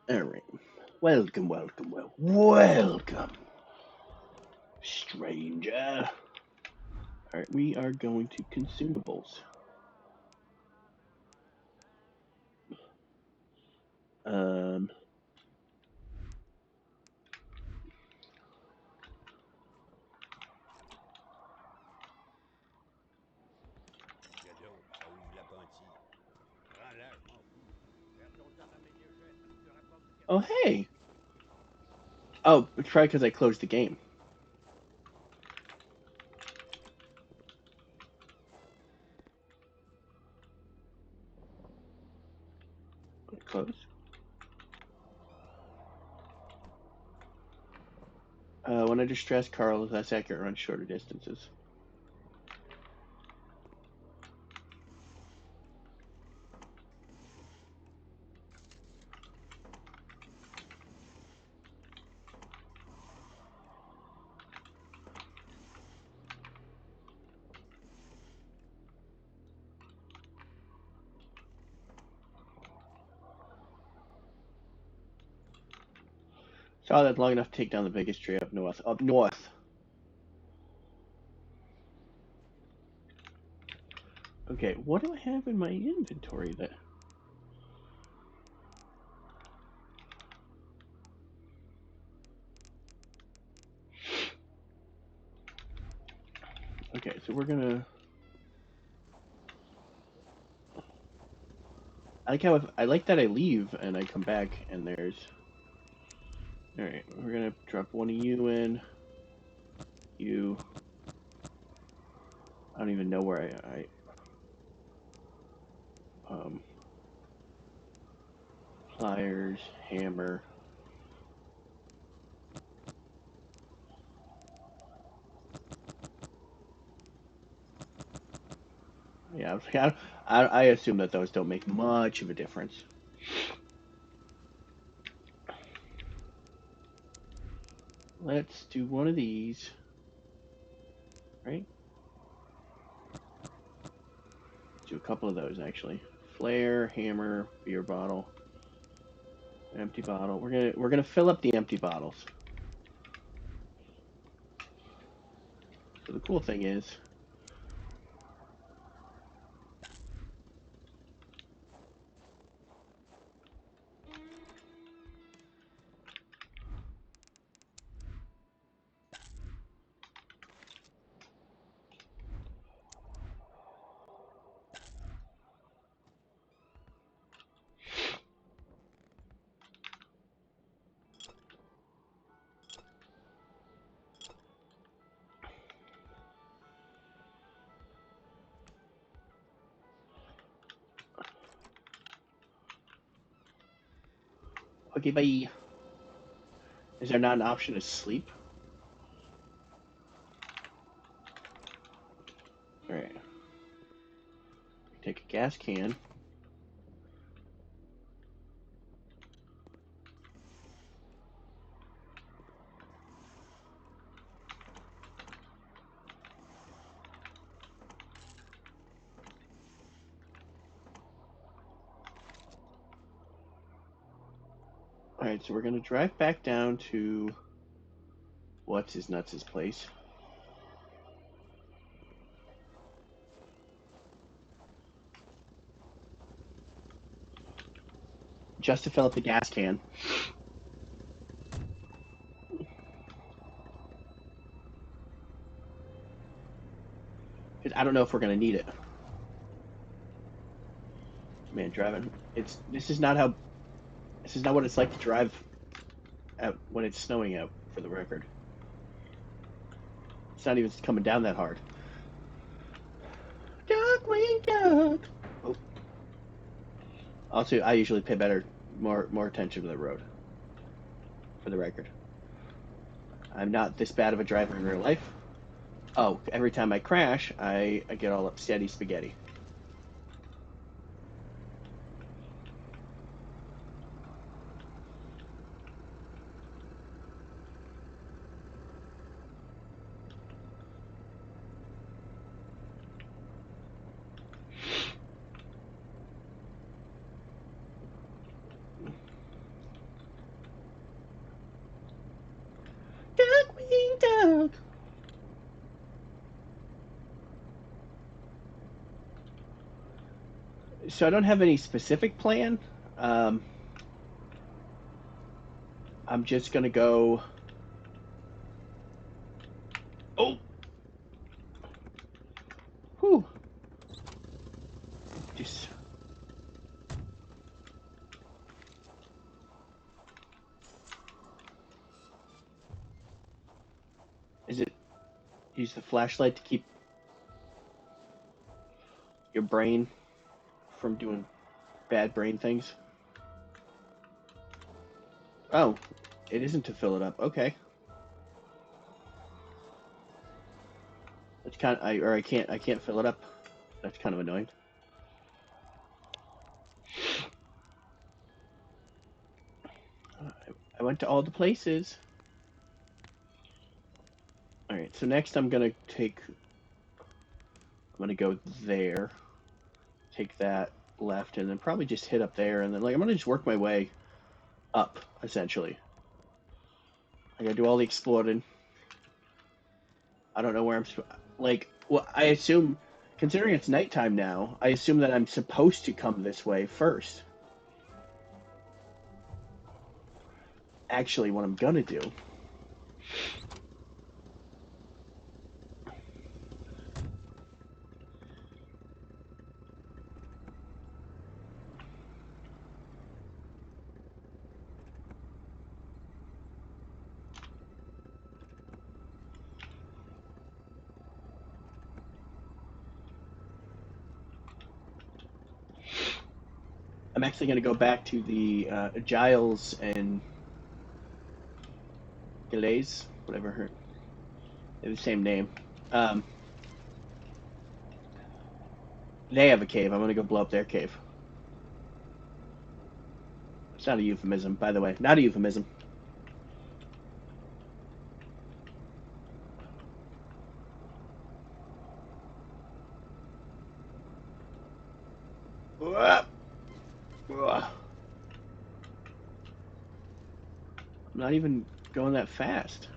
All right. Welcome, welcome, welcome, stranger. All right, we are going to consumables. Um, oh, hey. Oh, it's probably because I closed the game. Close. When under stress, Carl is less accurate on shorter distances. Saw that long enough to take down the biggest tree up north. Up north. Okay, what do I have in my inventory that? Okay, so we're gonna. I like how I like that I leave and I come back and there's. All right, we're gonna drop one of you in. You. I don't even know where I pliers, hammer. Yeah, I assume that those don't make much of a difference. Let's do one of these, right? Do a couple of those actually. Flare, hammer, beer bottle, empty bottle. We're gonna fill up the empty bottles. So the cool thing is, okay, bye. Is there not an option to sleep? All right. Take a gas can. All right, so we're gonna drive back down to what's his nuts' place. Just to fill up the gas can. Because I don't know if we're gonna need it. Man, driving. This is not what it's like to drive out when it's snowing out, for the record. It's not even coming down that hard. Duckling duck. Oh. Also, I usually pay more attention to the road, for the record. I'm not this bad of a driver in real life. Oh, every time I crash, I get all upsetty spaghetti. So I don't have any specific plan. Um, I'm just gonna go. Oh, whew. Just is it use the flashlight to keep your brain from doing bad brain things? Oh, it isn't to fill it up. Okay, it's kind of I can't fill it up. That's kind of annoying. I went to all the places. All right, so next I'm gonna go there, take that left, and then probably just hit up there, and then like I'm gonna just work my way up essentially. I gotta do all the exploring. I don't know where like. Well, I assume, considering it's nighttime now, I assume that I'm supposed to come this way first. Actually, what I'm gonna do. I'm actually gonna go back to the Giles and Gilles, whatever her, they have the same name. Um, they have a cave. I'm gonna go blow up their cave. It's not a euphemism, by the way. Not a euphemism. I'm not even going that fast.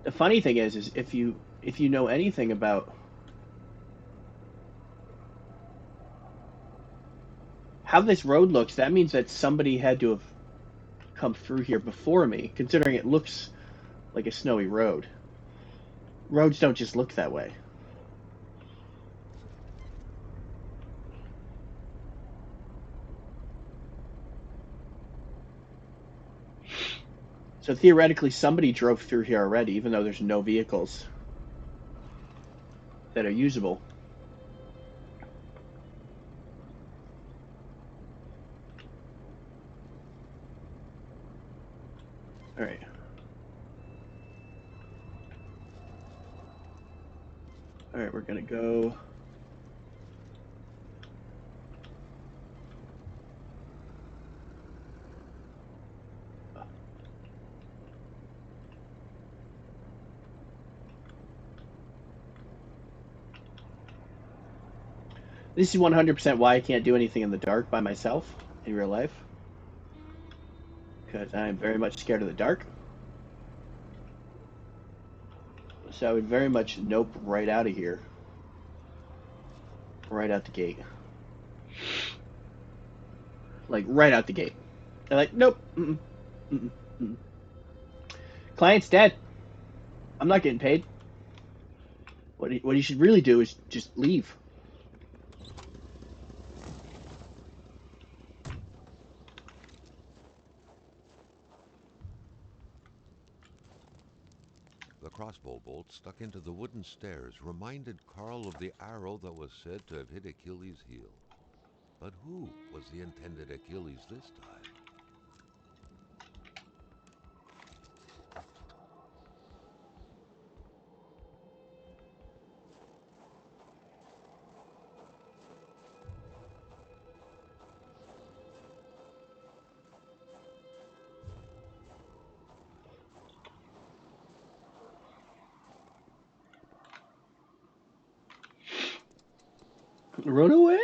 The funny thing is if you know anything about how this road looks, that means that somebody had to have come through here before me, considering it looks like a snowy road. Roads don't just look that way. So theoretically, somebody drove through here already, even though there's no vehicles that are usable. All right. All right, we're gonna go. This is 100% why I can't do anything in the dark by myself in real life, because I am very much scared of the dark. So I would very much nope right out of here, right out the gate, like right out the gate. And like, nope, mm-mm, mm-mm. Client's dead. I'm not getting paid. What you should really do is just leave. The crossbow bolt stuck into the wooden stairs reminded Carl of the arrow that was said to have hit Achilles' heel. But who was the intended Achilles this time? Run away.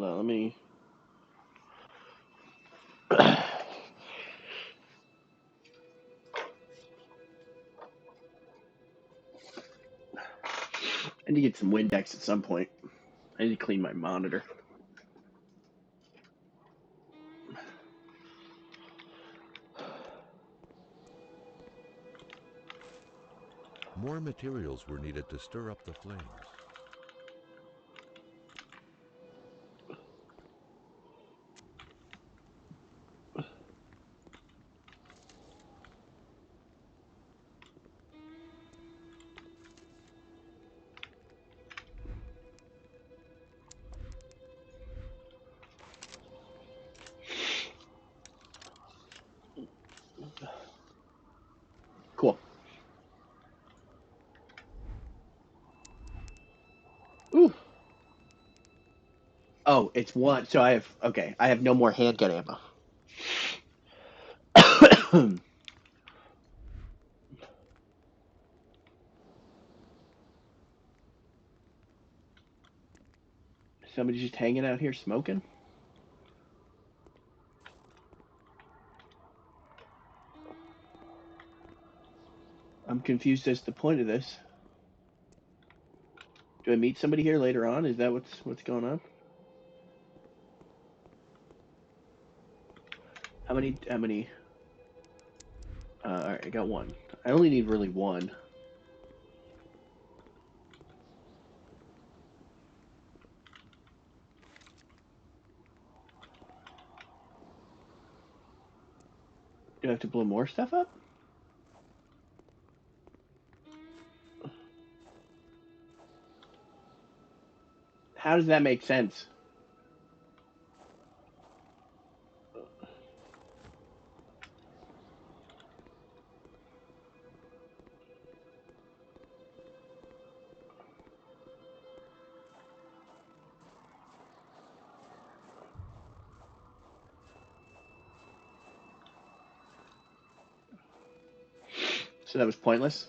Hold on, let me. I need to get some Windex at some point. I need to clean my monitor. More materials were needed to stir up the flames. Cool. Ooh. Oh, it's one. So I have. Okay, I have no more handgun ammo. Somebody just hanging out here smoking? I'm confused as to the point of this. Do I meet somebody here later on? Is that what's going on? How many? All right, I got one. I only need really one. Do I have to blow more stuff up? How does that make sense? So that was pointless.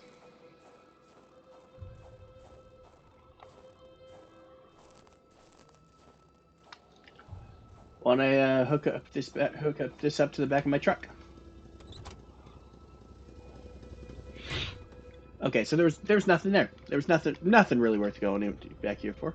Why don't I hook up this up to the back of my truck? Okay, so there was nothing there. There was nothing really worth going back here for.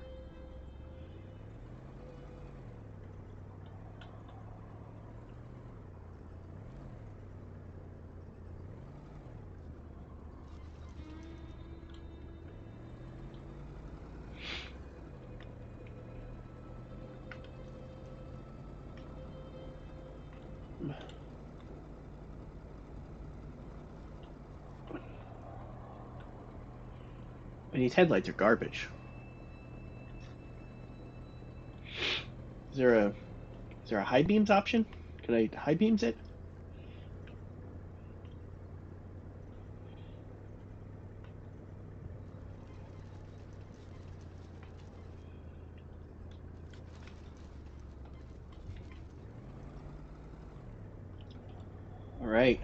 And these headlights are garbage. Is there a is there a high beams option? Can I high beams it? All right.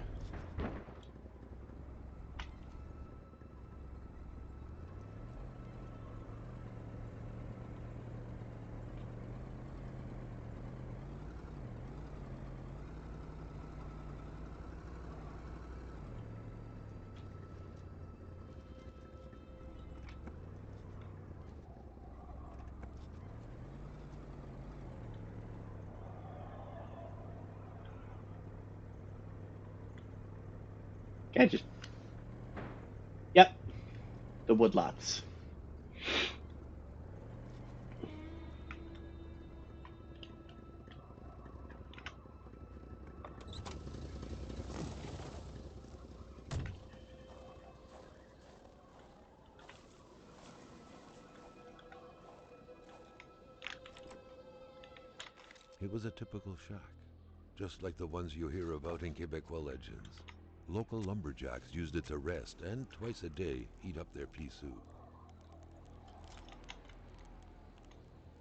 Yeah, just yep. The woodlots. It was a typical shack, just like the ones you hear about in Quebecois legends. Local lumberjacks used it to rest and twice a day eat up their pea soup.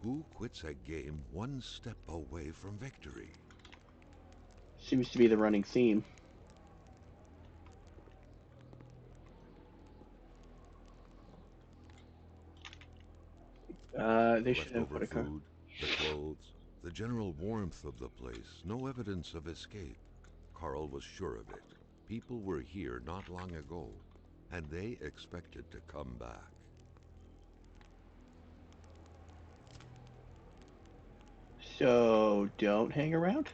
Who quits a game one step away from victory? Seems to be the running theme. The They should have leftover what a car. food? The clothes, the general warmth of the place, no evidence of escape. Carl was sure of it. People were here not long ago, and they expected to come back. So don't hang around?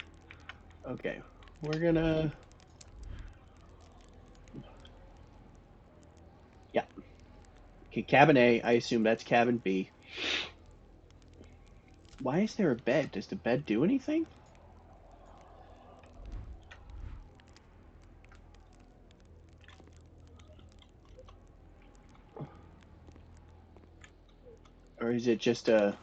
Okay. We're gonna... Yeah. Okay, cabin A. I assume that's cabin B. Why is there a bed? Does the bed do anything? Or is it just a...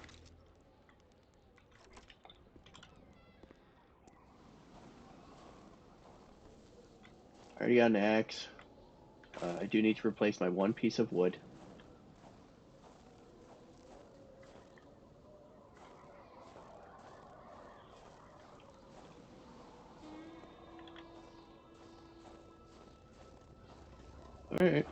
I already got an axe. I do need to replace my one piece of wood. Alright.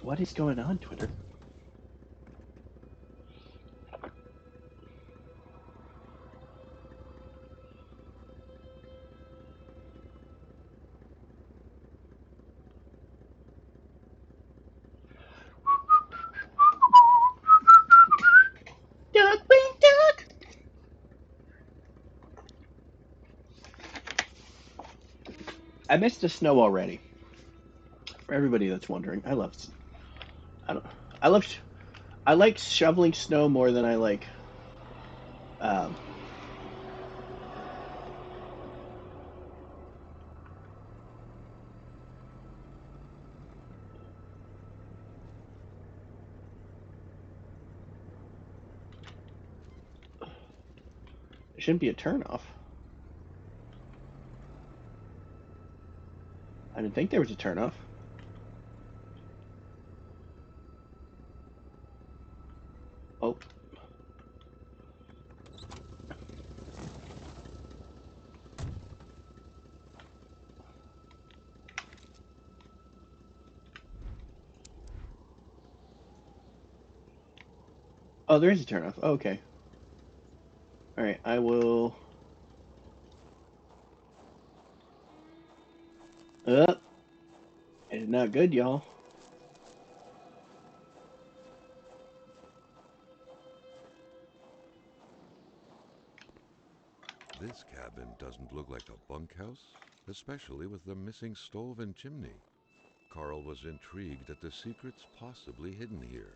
What is going on, Twitter? Duck, wing, duck! I missed the snow already. For everybody that's wondering, I don't I love I like shoveling snow more than I like um it shouldn't be a turnoff. I didn't think there was a turnoff. Oh, oh, there is a turnoff. Oh, okay. All right, I will. It's not good, y'all. This cabin doesn't look like a bunkhouse, especially with the missing stove and chimney. Carl was intrigued at the secrets possibly hidden here.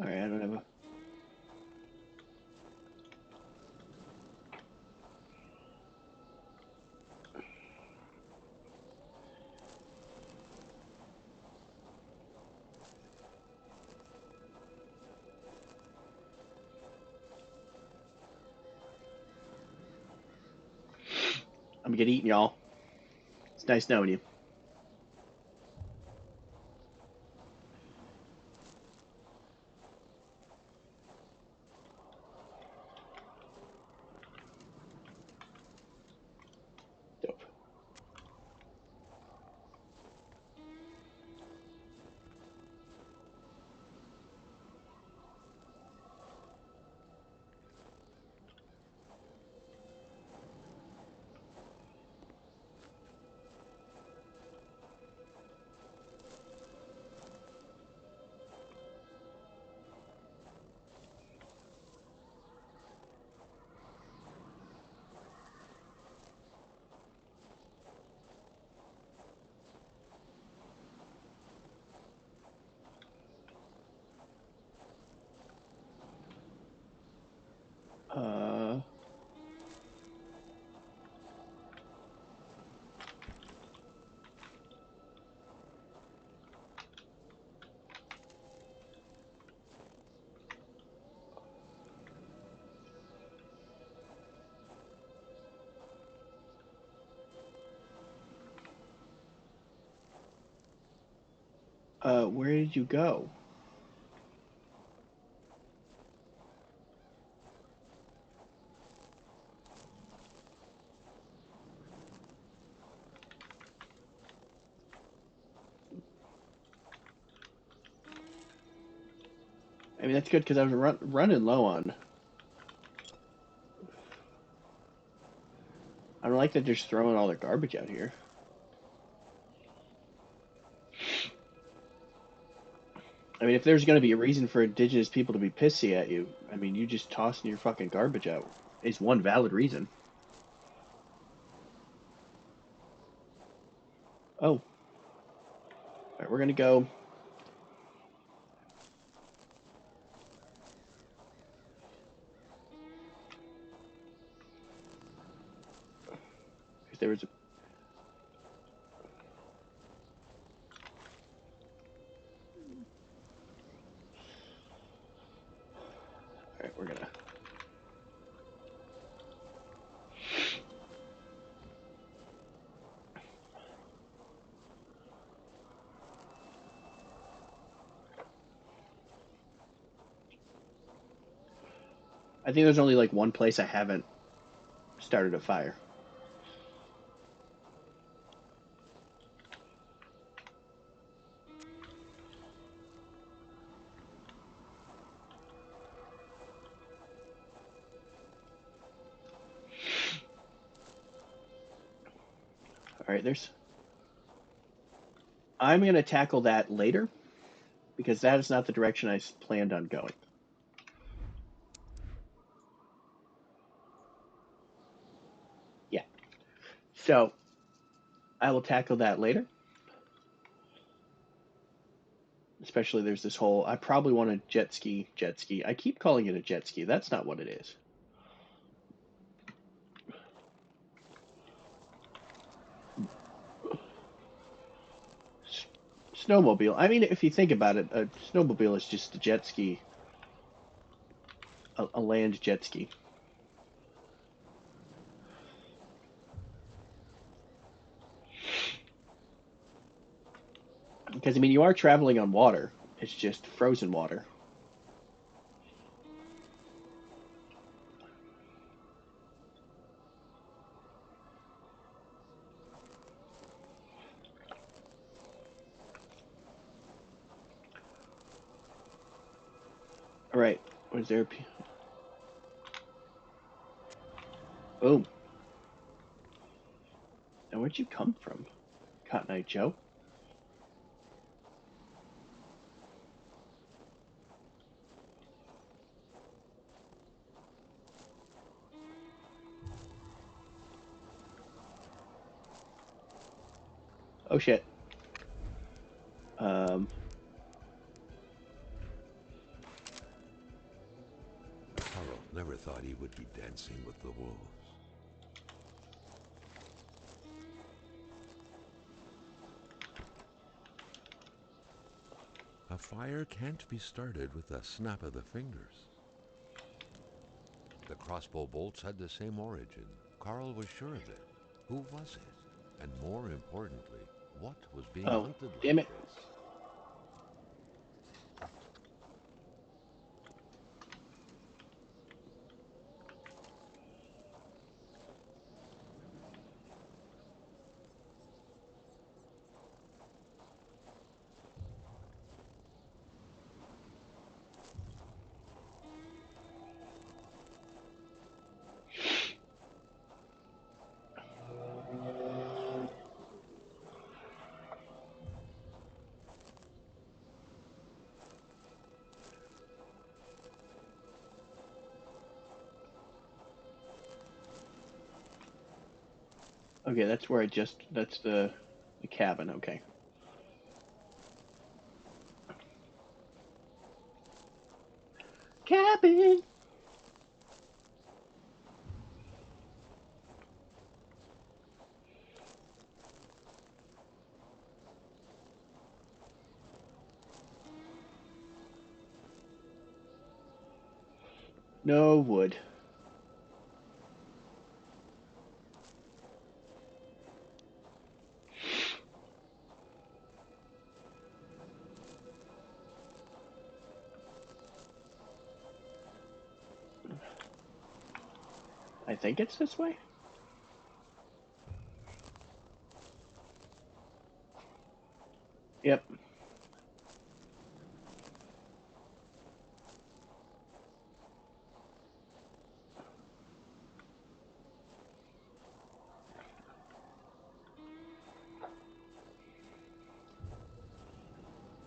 All right, I don't have a. I'm gonna get eaten, y'all. It's nice knowing you. Dope. Where did you go? I mean, that's good because I was running low on. I don't like that they're just throwing all their garbage out here. I mean, if there's going to be a reason for indigenous people to be pissy at you, I mean, you just tossing your fucking garbage out is one valid reason. Oh, all right, we're gonna go. There was a. All right, we're gonna. I think there's only like one place I haven't started a fire. All right, there's. I'm gonna tackle that later because that is not the direction I planned on going. Yeah. So I will tackle that later. Especially there's this whole. I probably want a jet ski. Jet ski. I keep calling it a jet ski. That's not what it is. Snowmobile. I mean, if you think about it, a snowmobile is just a jet ski, a land jet ski. Because I mean, you are traveling on water. It's just frozen water. All right. Was there? Boom. Now where'd you come from, Cotton Eye Joe? Oh shit. Um. Carl never thought he would be dancing with the wolves. A fire can't be started with a snap of the fingers. The crossbow bolts had the same origin. Carl was sure of it. Who was it? And more importantly, what was being Oh, hunted damn like it. this? Okay, that's where I just. That's the cabin. Okay. Cabin. No wood. I think it's this way. Yep.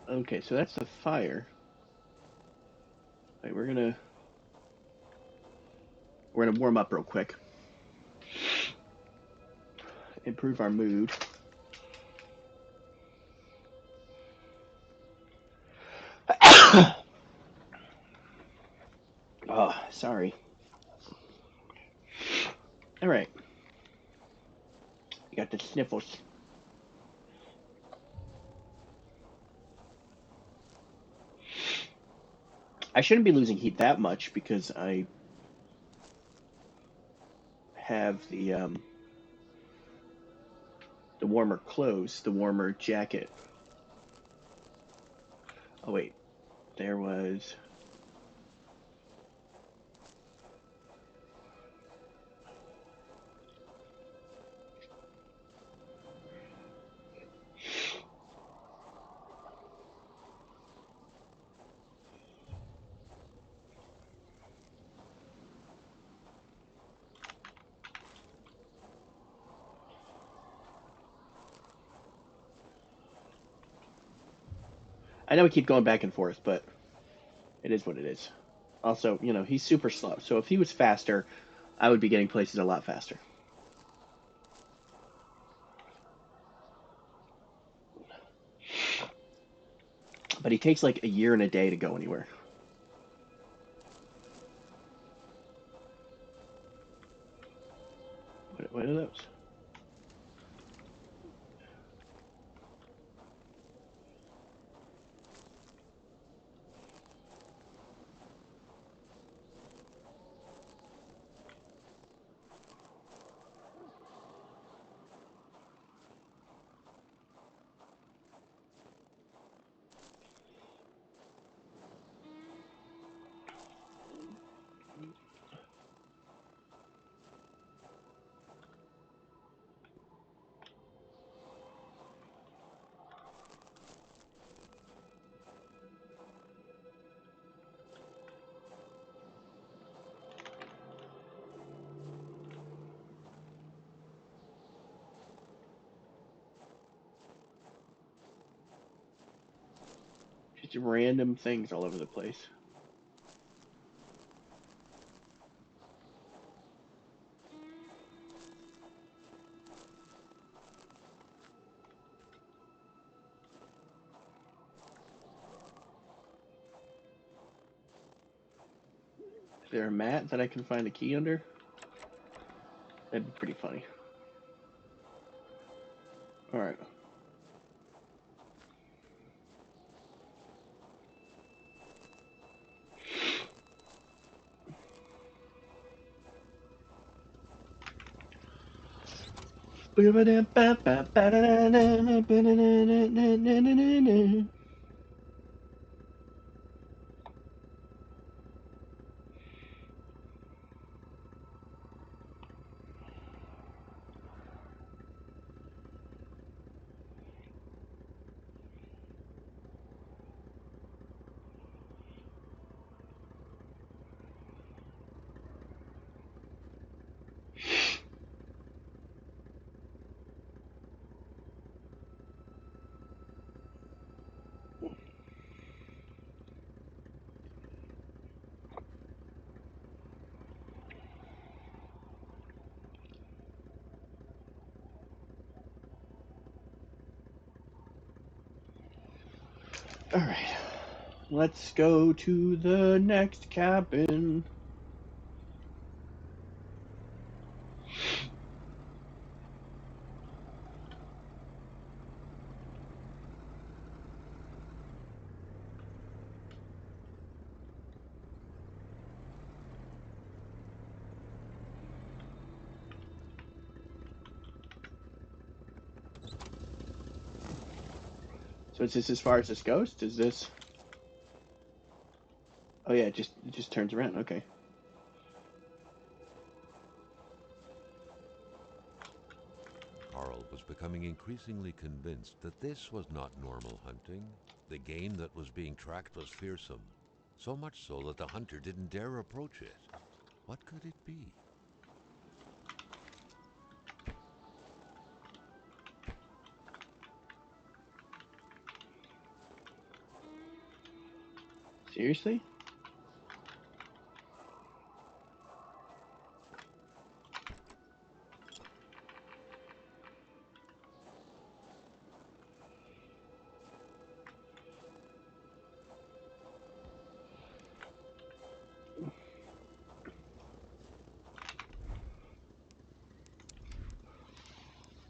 Okay, so that's the fire. Right, we're gonna warm up real quick. Improve our mood. Oh, sorry. All right. You got the sniffles. I shouldn't be losing heat that much because I have the warmer clothes, the warmer jacket. Oh wait, there was. I know we keep going back and forth, but it is what it is. Also, he's super slow. So if he was faster, I would be getting places a lot faster. But he takes like a year and a day to go anywhere. What are those? Just random things all over the place. Is there a mat that I can find a key under? That'd be pretty funny. All right. All right. Let's go to the next cabin. So is this as far as this goes? Does this? Oh yeah, it just turns around. Okay. Carl was becoming increasingly convinced that this was not normal hunting. The game that was being tracked was fearsome, so much so that the hunter didn't dare approach it. What could it be? Seriously?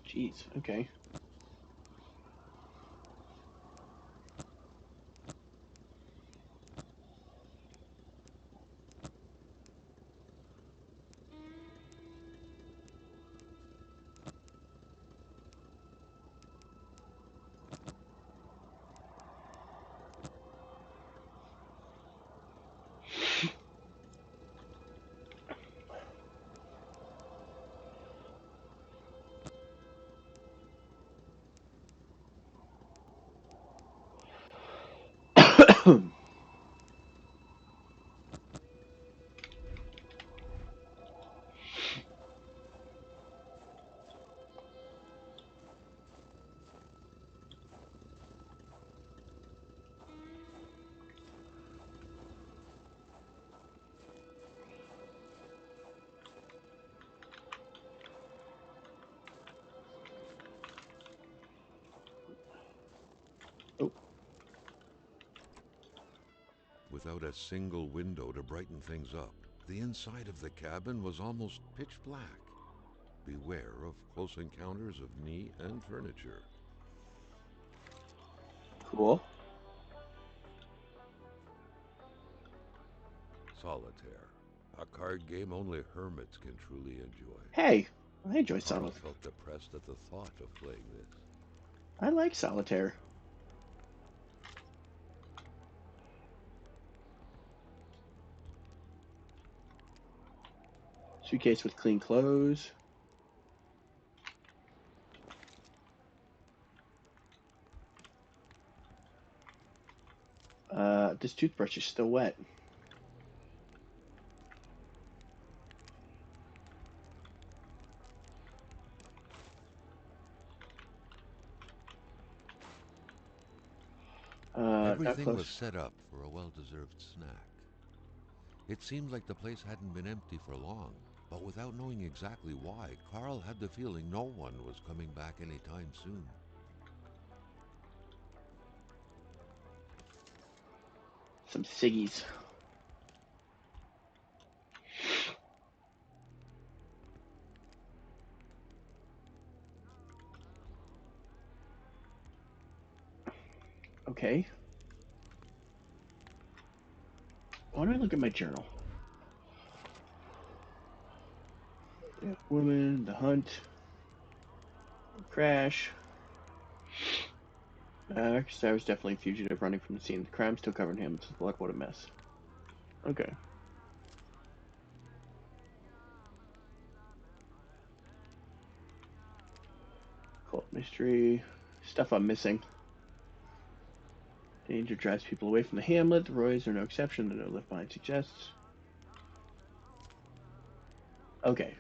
Jeez, okay. Oh, Without a single window to brighten things up, the inside of the cabin was almost pitch black. Beware of close encounters of knee and furniture. cool. Solitaire, a card game only hermits can truly enjoy. Hey, I enjoy Carl solitaire. felt depressed at the thought of playing this. I like solitaire. Suitcase with clean clothes. This toothbrush is still wet. Not Everything was close. set up for a well-deserved snack. It seemed like the place hadn't been empty for long, but without knowing exactly why, Carl had the feeling no one was coming back anytime soon. Some ciggies. Okay. Why don't I look at my journal? Yeah, woman, the hunt, crash. I was definitely a fugitive running from the scene. The crime still covered him. It's like, what a mess. Okay. Cold mystery. Stuff I'm missing. Danger drives people away from the hamlet. The Roys are no exception. The no left behind suggests. Okay.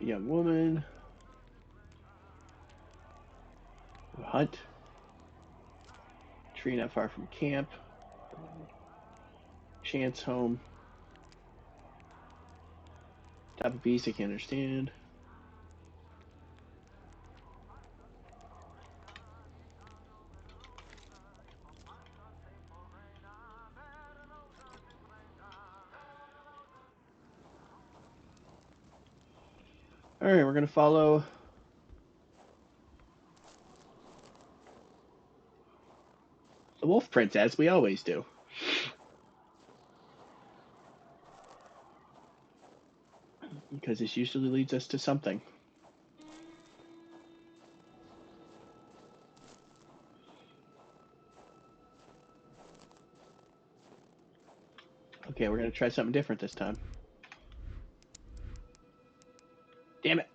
A young woman. A hunt. Tree not far from camp. Chance home. Type of beast I can't understand. Alright, we're gonna follow the wolf print as we always do. because this usually leads us to something. Okay, we're gonna try something different this time. Damn it!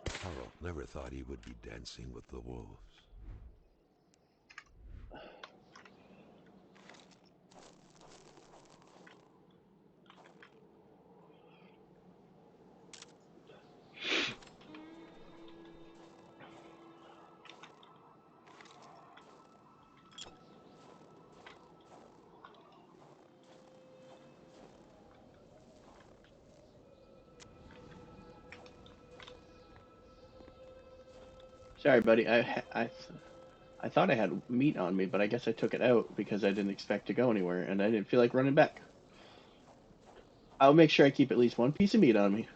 Carl never thought he would be dancing with the wolves. Sorry, buddy. I thought I had meat on me, but I guess I took it out because I didn't expect to go anywhere, and I didn't feel like running back. I'll make sure I keep at least one piece of meat on me.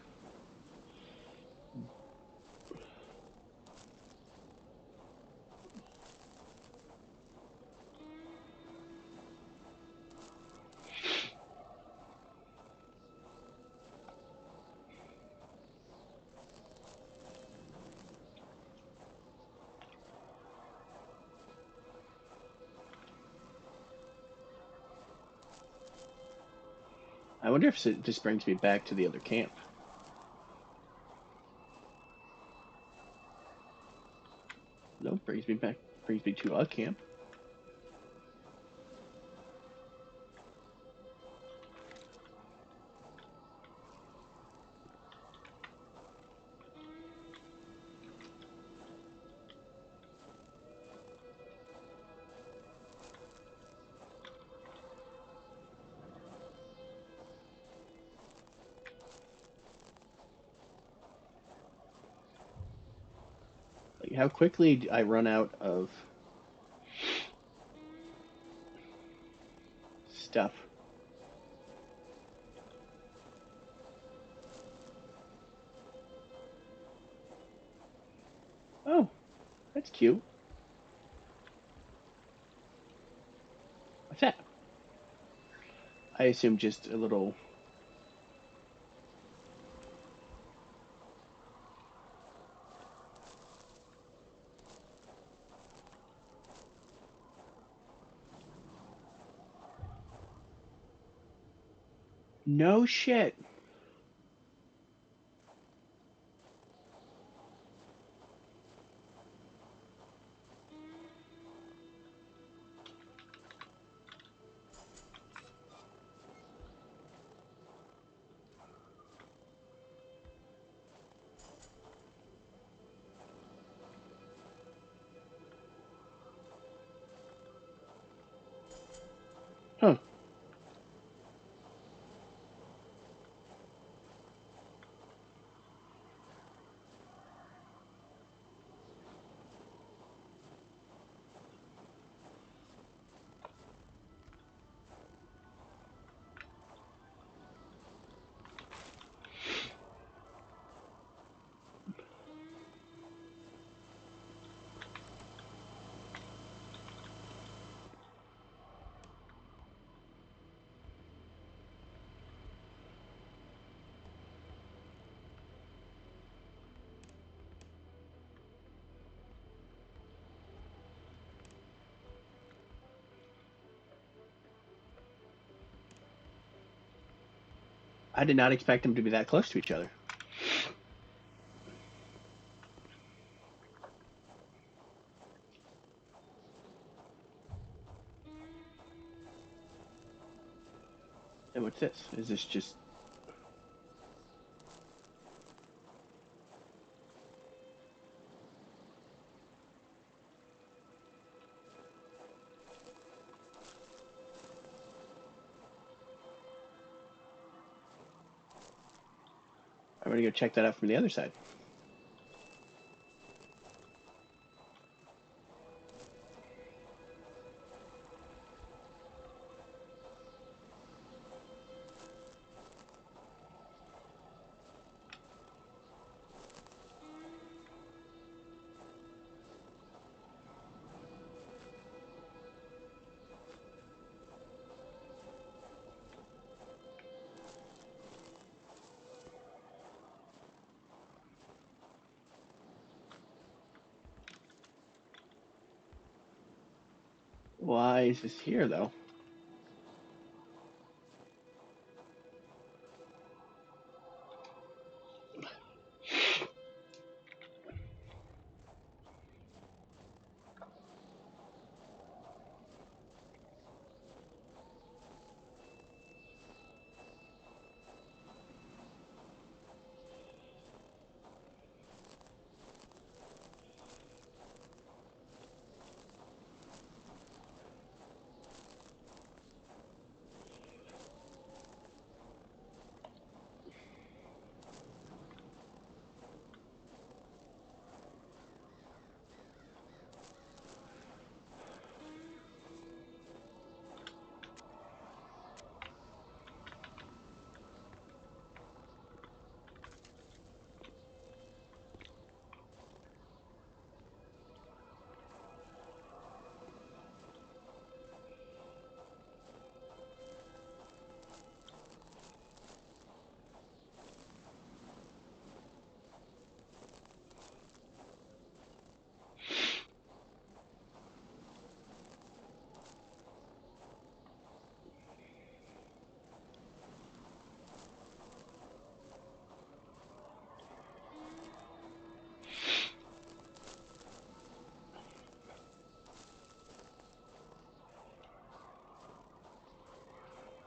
I wonder if this brings me back to the other camp. No, brings me back. Brings me to a camp. Like how quickly I run out of stuff. Oh, that's cute. What's that? I assume just a little. No shit. Huh. I did not expect them to be that close to each other. And what's this? Is this just. I'm gonna go check that out from the other side. Why is this here, though?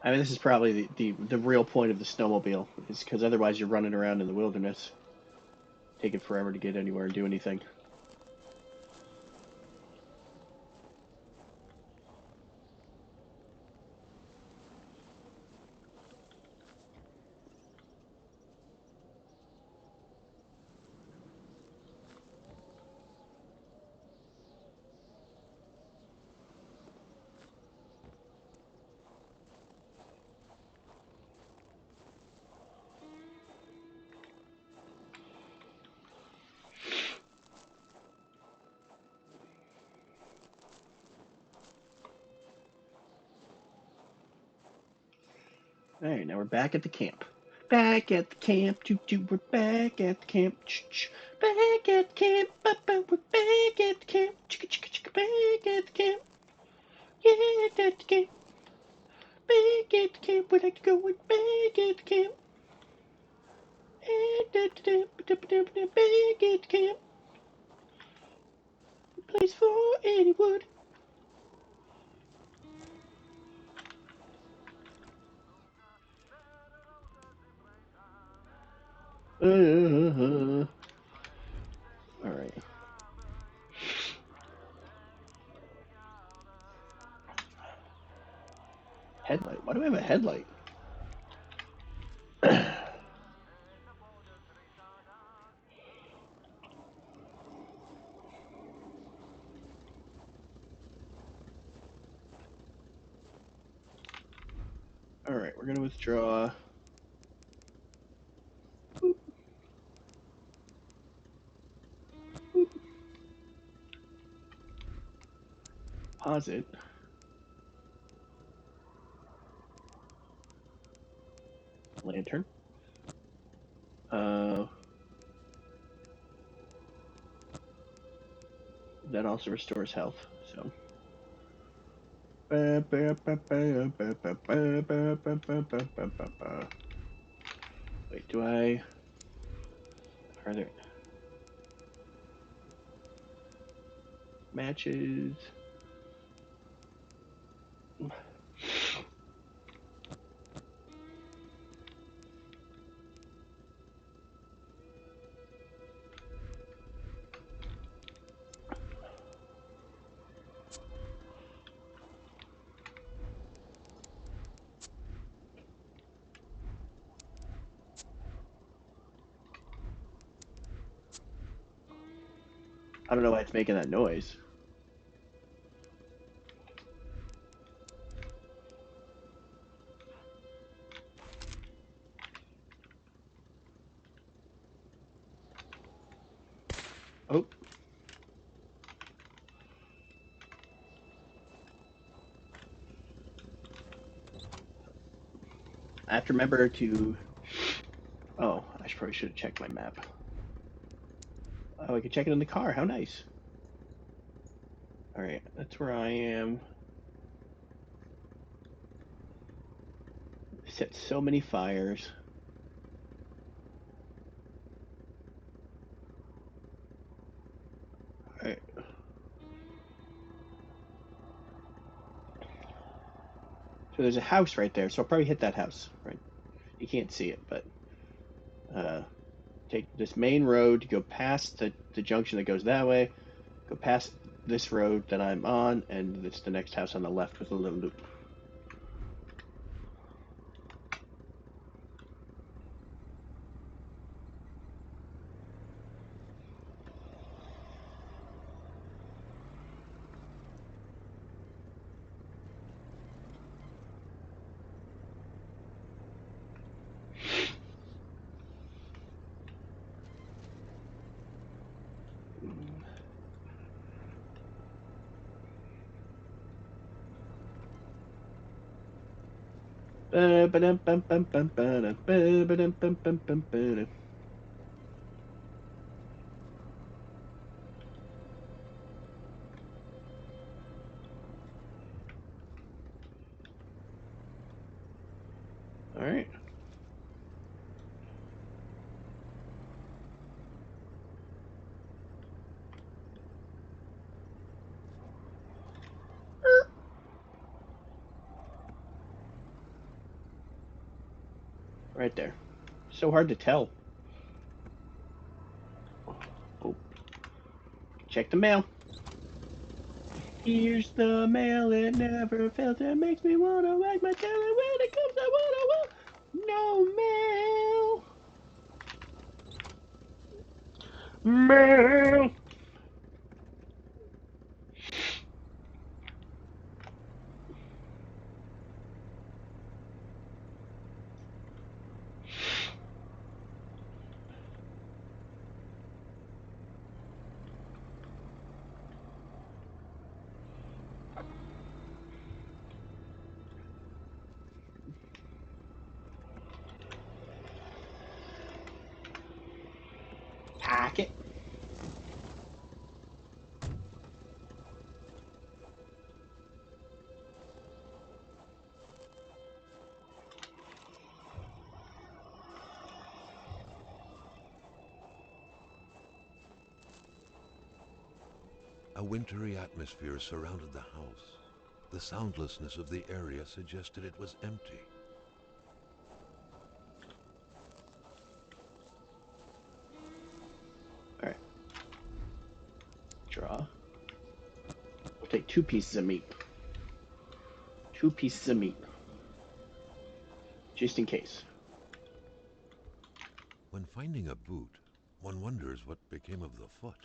I mean, this is probably the real point of the snowmobile, is because otherwise you're running around in the wilderness, taking forever to get anywhere and do anything. All right, now we're back at the camp. Back at the camp, we're back at the camp. Back at the camp, we're back at the camp. Back at the camp. Yeah, at the camp. Back at the camp, we like to go back at the camp. Back at the camp. Place for any wood. All right. Headlight. Why do I have a headlight? All right, we're gonna withdraw. Boop, boop. Pause it. Lantern. Uh, that also restores health. So. Wait, do I? Are there matches? I don't know why it's making that noise. Oh, I have to remember to. Oh, probably should have checked my map. Oh, I can check it in the car. How nice. All right, that's where I am. set so many fires. All right. So there's a house right there, so I'll probably hit that house. Right. You can't see it, but uh, take this main road to go past the junction that goes that way. Go past this road that I'm on, and it's the next house on the left with a little loop. All right. Right there. So hard to tell. Oh, check the mail. Here's the mail, it never fails. It makes me wanna wag my tail, and when it comes, I wanna no mail. Mail. Pocket. A wintry atmosphere surrounded the house. The soundlessness of the area suggested it was empty. All right. Draw. We'll take 2 pieces of meat. 2 pieces of meat. Just in case. When finding a boot, one wonders what became of the foot.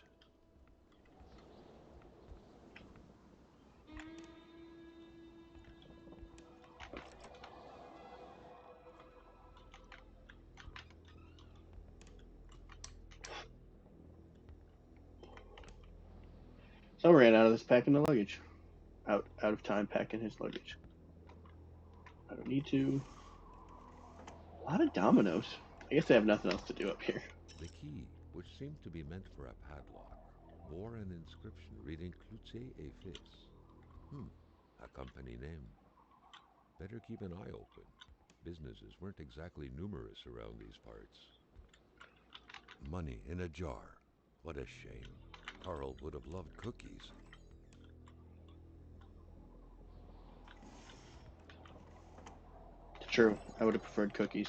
So I ran out of this packing the luggage. Out of time packing his luggage. I don't need to. A lot of dominoes. I guess I have nothing else to do up here. The key, which seemed to be meant for a padlock, bore an inscription reading Cloutier et Fils. A company name. Better keep an eye open. Businesses weren't exactly numerous around these parts. Money in a jar. What a shame. Carl would have loved cookies. True. I would have preferred cookies.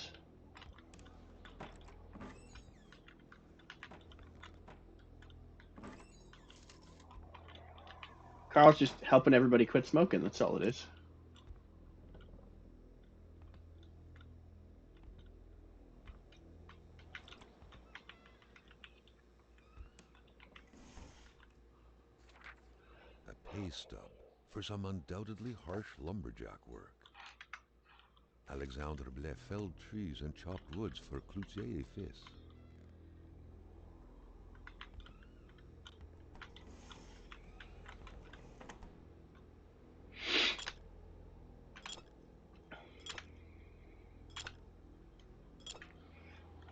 Carl's just helping everybody quit smoking. That's all it is. A pay stub for some undoubtedly harsh lumberjack work. Alexandre Blais felled trees and chopped woods for Cloutier et Fils.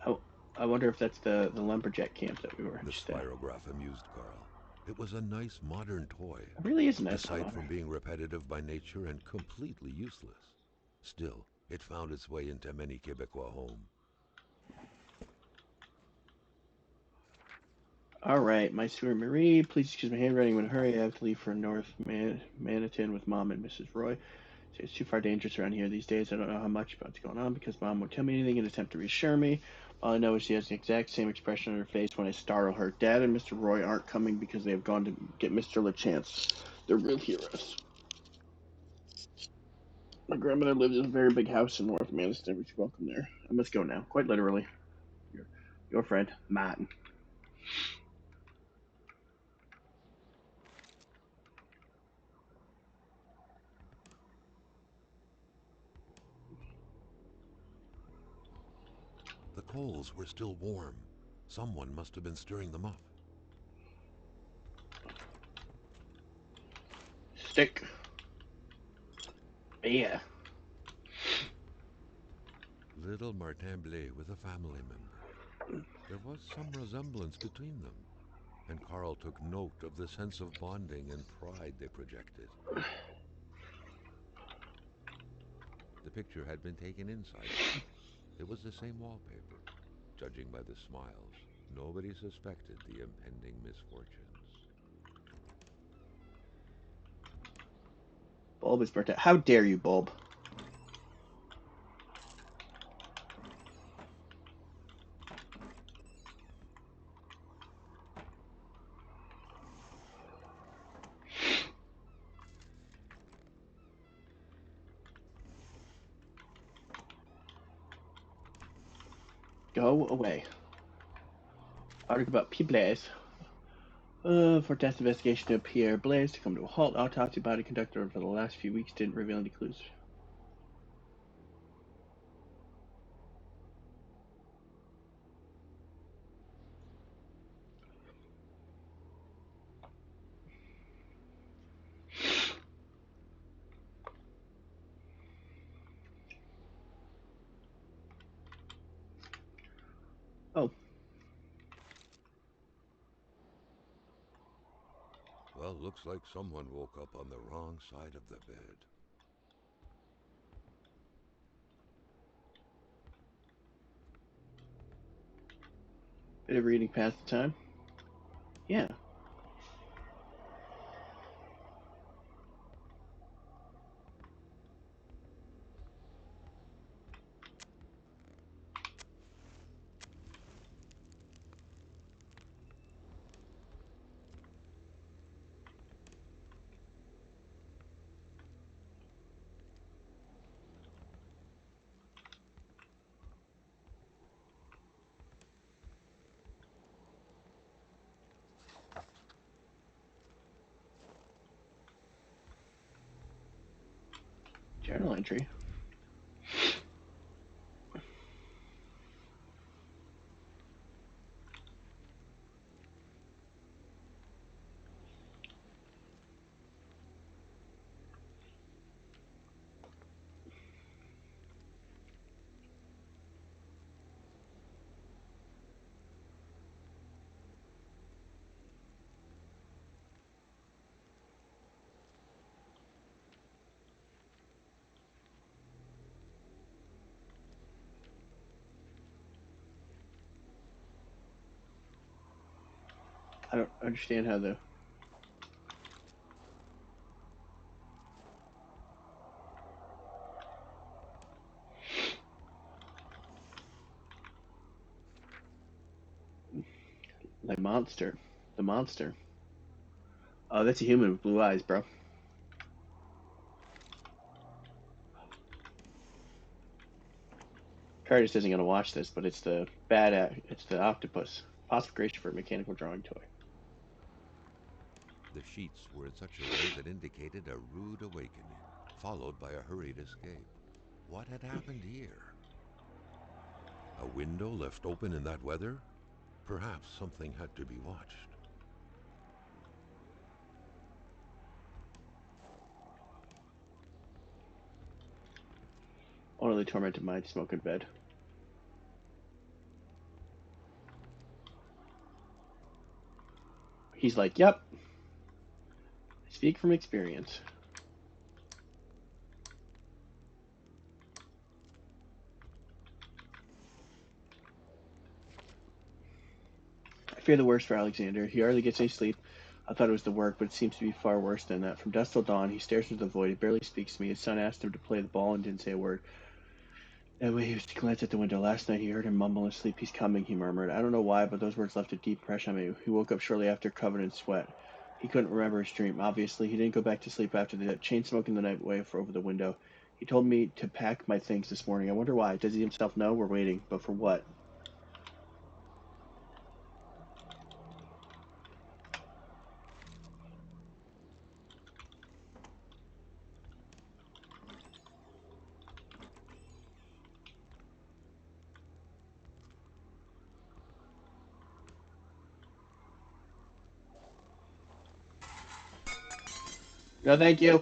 Oh, I wonder if that's the lumberjack camp that we were The just at. spirograph amused Carl. It was a nice modern toy, It really is nice. aside from being repetitive by nature and completely useless. Still, It found its way into many Quebecois homes. All right, my Sweet Marie, please excuse my handwriting. I'm in a hurry. I have to leave for Manitou with Mom and Mrs. Roy. It's too far dangerous around here these days. I don't know how much about what's going on because Mom won't tell me anything in an attempt to reassure me. All I know is she has the exact same expression on her face when I startle her. Dad and Mr. Roy aren't coming because they have gone to get Mr. LeChance. They're real heroes. My grandmother lived in a very big house in North Manchester. We should welcome there. I must go now, quite literally. Your, your friend, Martin. The coals were still warm. Someone must have been stirring them up. Stick. Yeah. Little Martin Blais with a family member. There was some resemblance between them, and Carl took note of the sense of bonding and pride they projected. The picture had been taken inside the house. It was the same wallpaper. Judging by the smiles, nobody suspected the impending misfortunes. Bulb is burnt out. How dare you, Bulb? Go away. Article about P. Blaise. For death investigation of Pierre Blaise to come to a halt. Autopsy body conducted over the last few weeks didn't reveal any clues. Oh, Well, looks like someone woke up on the wrong side of the bed. bit of reading past the time. Yeah. Journal entry. I don't understand how the like monster. The monster. Oh, that's a human with blue eyes, bro. Curtis isn't gonna watch this, but it's the it's the octopus. Possible creation for a mechanical drawing toy. The sheets were in such a way that indicated a rude awakening, followed by a hurried escape. What had happened here? A window left open in that weather? Perhaps something had to be watched. Only tormented mind smoke in bed. He's like, yep. I speak from experience. fear the worst for Alexander. He hardly gets any sleep. I thought it was the work, but it seems to be far worse than that. From dusk till dawn, he stares into the void. He barely speaks to me. His son asked him to play the ball and didn't say a word. That way he was to glance at the window. Last night he heard him mumble in his sleep. He's coming, he murmured. I don't know why, but those words left a deep impression on me. He woke up shortly after, covered in sweat. He couldn't remember his dream. Obviously, he didn't go back to sleep after the chain smoking the night way over the window. He told me to pack my things this morning. I wonder why. Does he himself know? We're waiting. But for what? No, thank you.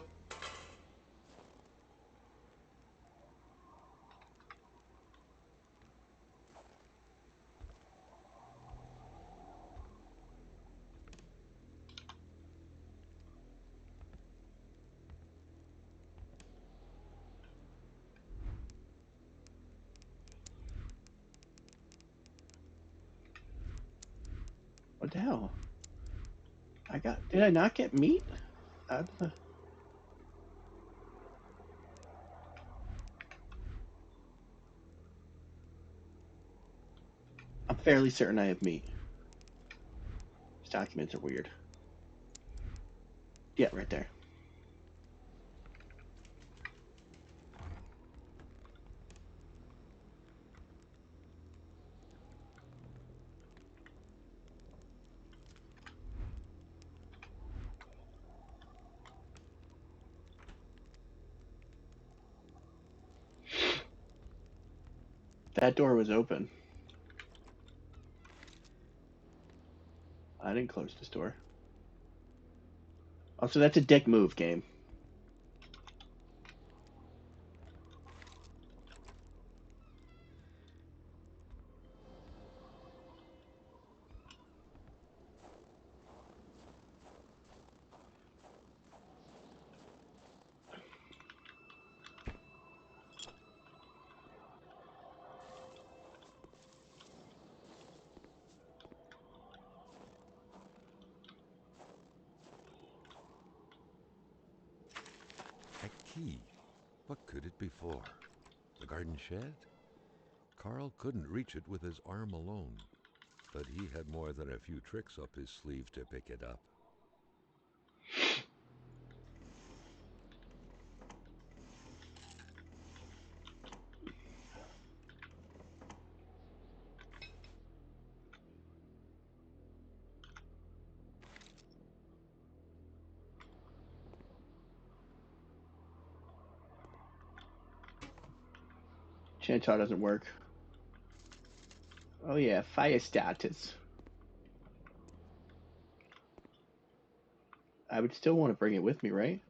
What the hell? Did I not get meat? I, I'm fairly certain I have meat. These documents are weird. Yeah, right there. That door was open. I didn't close this door. Oh, so that's a dick move, game. A key. What could it be for? The garden shed? Carl couldn't reach it with his arm alone, but he had more than a few tricks up his sleeve to pick it up. Chainsaw doesn't work. Oh yeah, fire status. I would still want to bring it with me, right?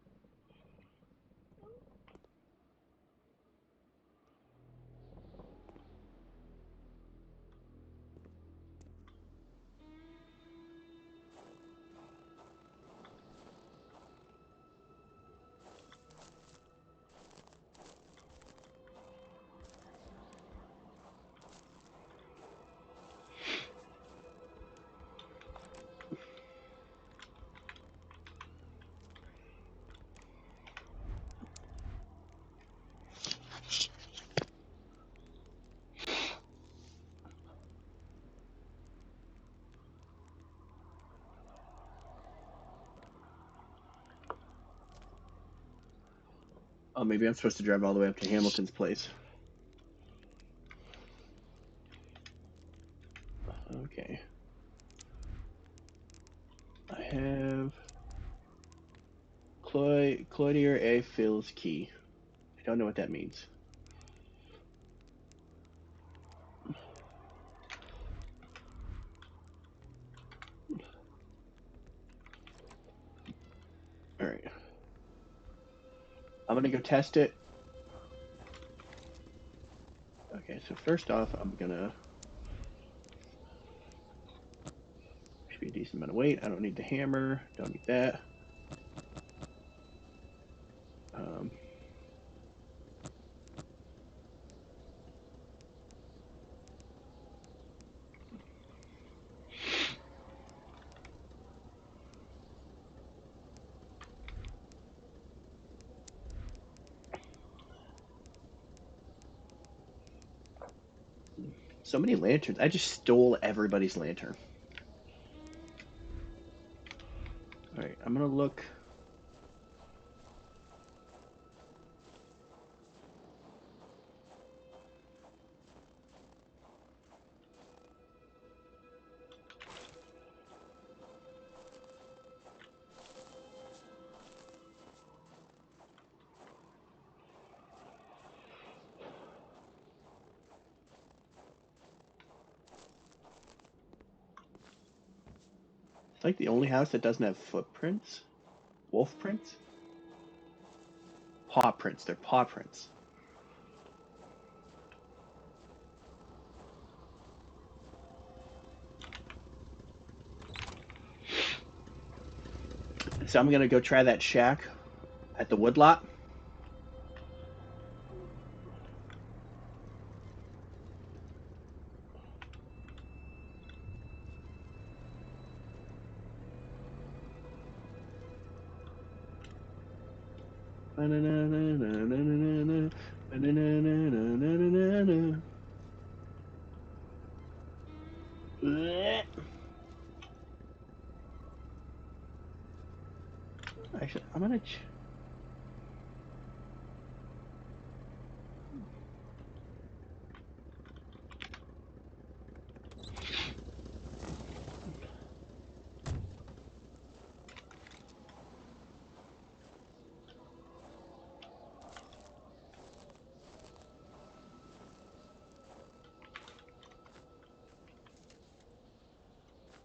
Oh, maybe I'm supposed to drive all the way up to Hamilton's place. Okay. I have Cloutier A. Phil's key. I don't know what that means. All right. I'm gonna go test it. Okay, so first off, I'm gonna should be a decent amount of weight. I don't need the hammer. Don't need that. Um, So many lanterns. I just stole everybody's lantern. All right, I'm gonna look. It's like the only house that doesn't have footprints. Wolf prints? Paw prints. They're paw prints. So I'm gonna go try that shack at the woodlot. Actually, I'm gonna.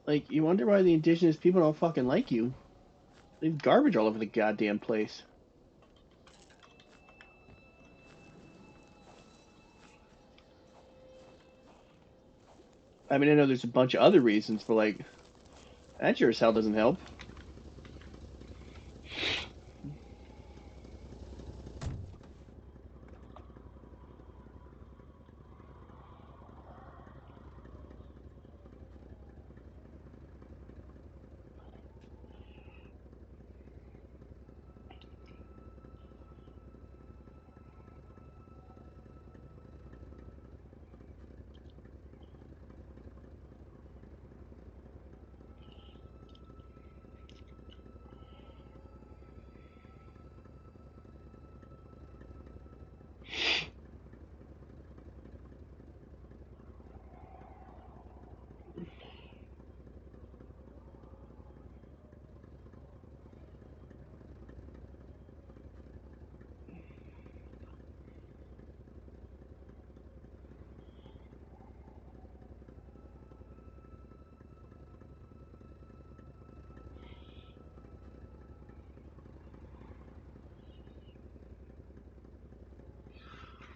Like, you wonder why the indigenous people don't fucking like you. Leave garbage all over the goddamn place. I mean, I know there's a bunch of other reasons, but like, that sure as hell doesn't help.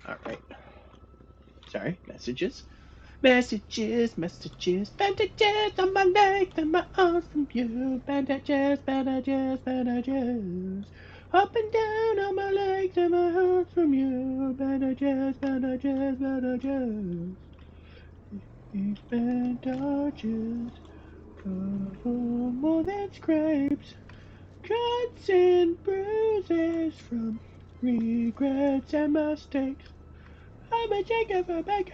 All right. Sorry. Messages. Messages, messages, bandages on my legs and my arms from you. Bandages, bandages, bandages. Up and down on my legs and my arms from you. Bandages, bandages, bandages. These bandages cover more than scrapes, cuts and bruises from regrets and mistakes. I'm a jacob for back.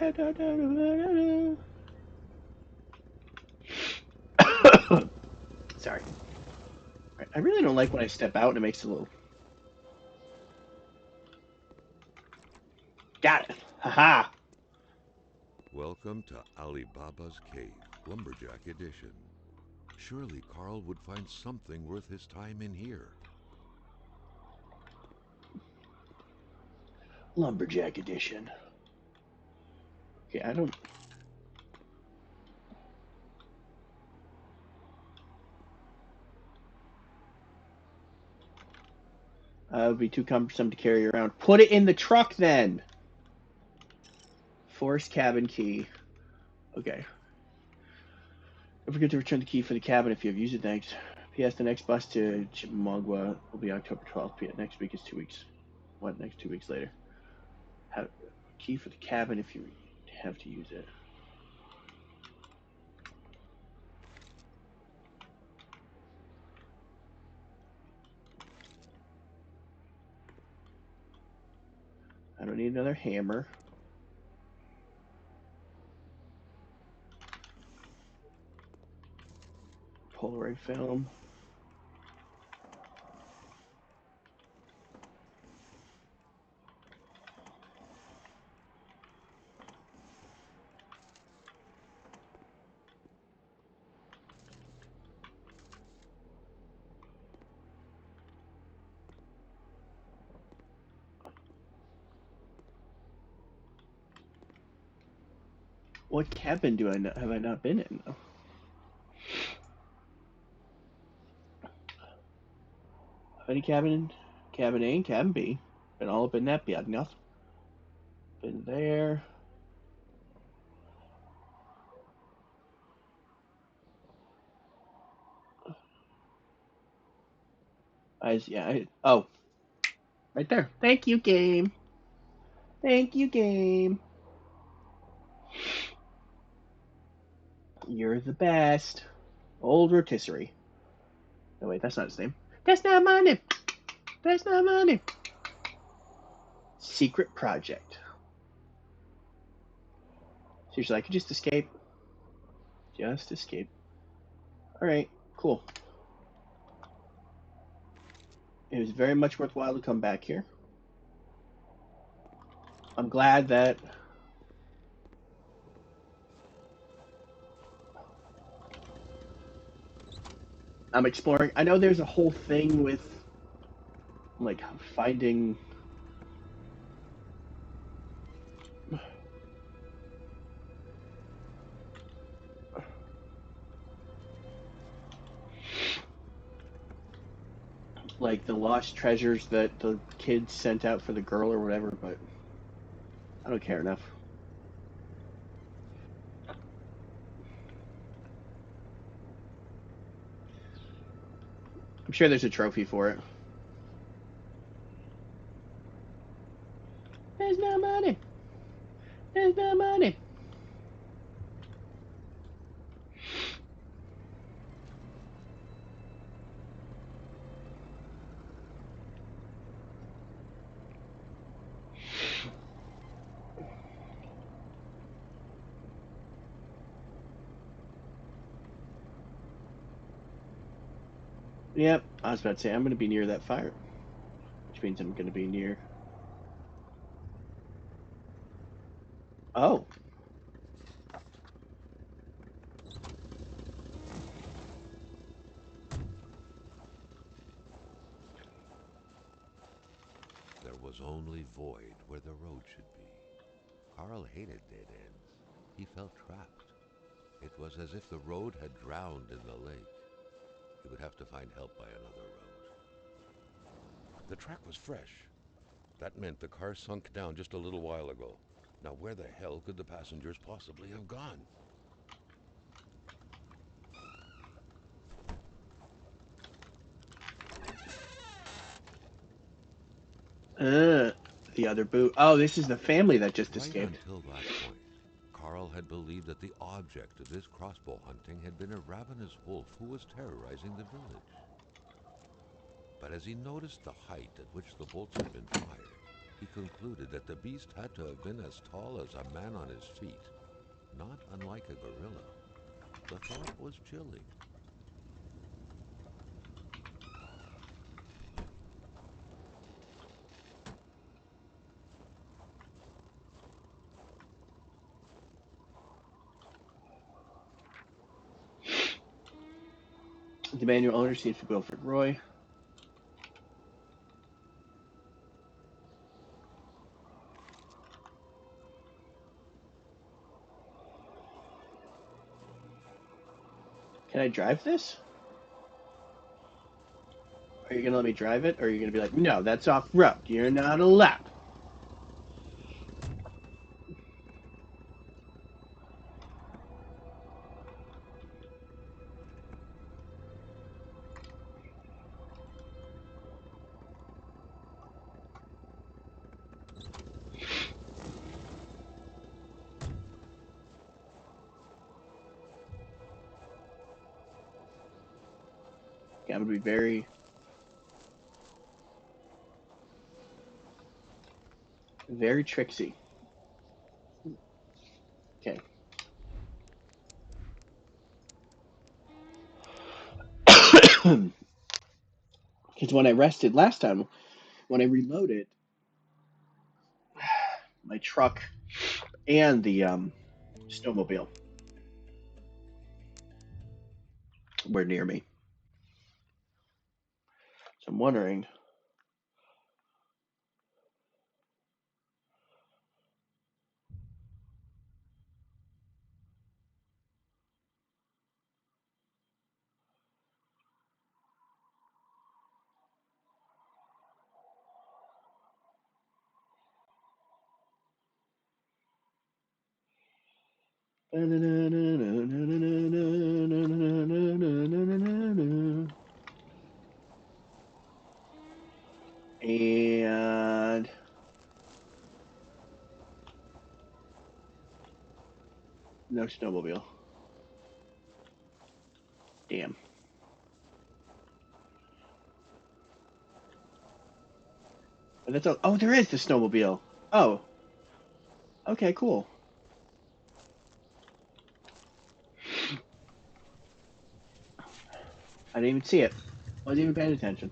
Sorry. I really don't like when I step out and it makes a little. Got it. Haha. Welcome to Ali Baba's Cave, Lumberjack Edition. Surely Carl would find something worth his time in here. Lumberjack edition. Okay, I don't. It would be too cumbersome to carry around. Put it in the truck then. Force cabin key. Okay. Don't forget to return the key for the cabin if you have used it. Thanks. P.S. The next bus to Chickamauga will be October 12th. Next week is 2 weeks. What? Next 2 weeks later. Have key for the cabin if you have to use it. I don't need another hammer. Polaroid film. What cabin do I not, have I not been in though? Any cabin? Cabin A and cabin B. Been all up in that bad enough. Been there. Oh, right there. Thank you, game. Thank you, game. You're the best. Old rotisserie. No, wait, that's not his name. That's not my name. That's not my name. Secret project. Seriously, I could just escape. Just escape. Alright, cool. It was very much worthwhile to come back here. I'm glad that I'm exploring. I know there's a whole thing with like finding like the lost treasures that the kids sent out for the girl or whatever, but I don't care enough. I'm sure there's a trophy for it. There's no money. There's no money. Yep, I was about to say I'm going to be near that fire, which means I'm going to be near. Oh, There was only void where the road should be. Carl hated dead ends. He felt trapped. It was as if the road had drowned in the lake. He would have to find help by another road. The track was fresh. That meant the car sunk down just a little while ago. Now where the hell could the passengers possibly have gone? uh, the other boot. Oh, this is the family that just Right escaped. until that point, Carl had believed that the object of his crossbow hunting had been a ravenous wolf who was terrorizing the village. But as he noticed the height at which the bolts had been fired, he concluded that the beast had to have been as tall as a man on his feet, not unlike a gorilla. The thought was chilling. The manual owner seems to be Wilfred Roy. Can I drive this? Are you gonna let me drive it, or are you gonna be like, no, that's off road. You're not allowed. Okay, I'm gonna be very tricksy. Okay. Because when I rested last time, when I reloaded, my truck and the snowmobile were near me. So I'm wondering. And no snowmobile. Damn. But that's all. Oh, there is the snowmobile. Oh, okay, cool. I didn't even see it. Wasn't even paying attention.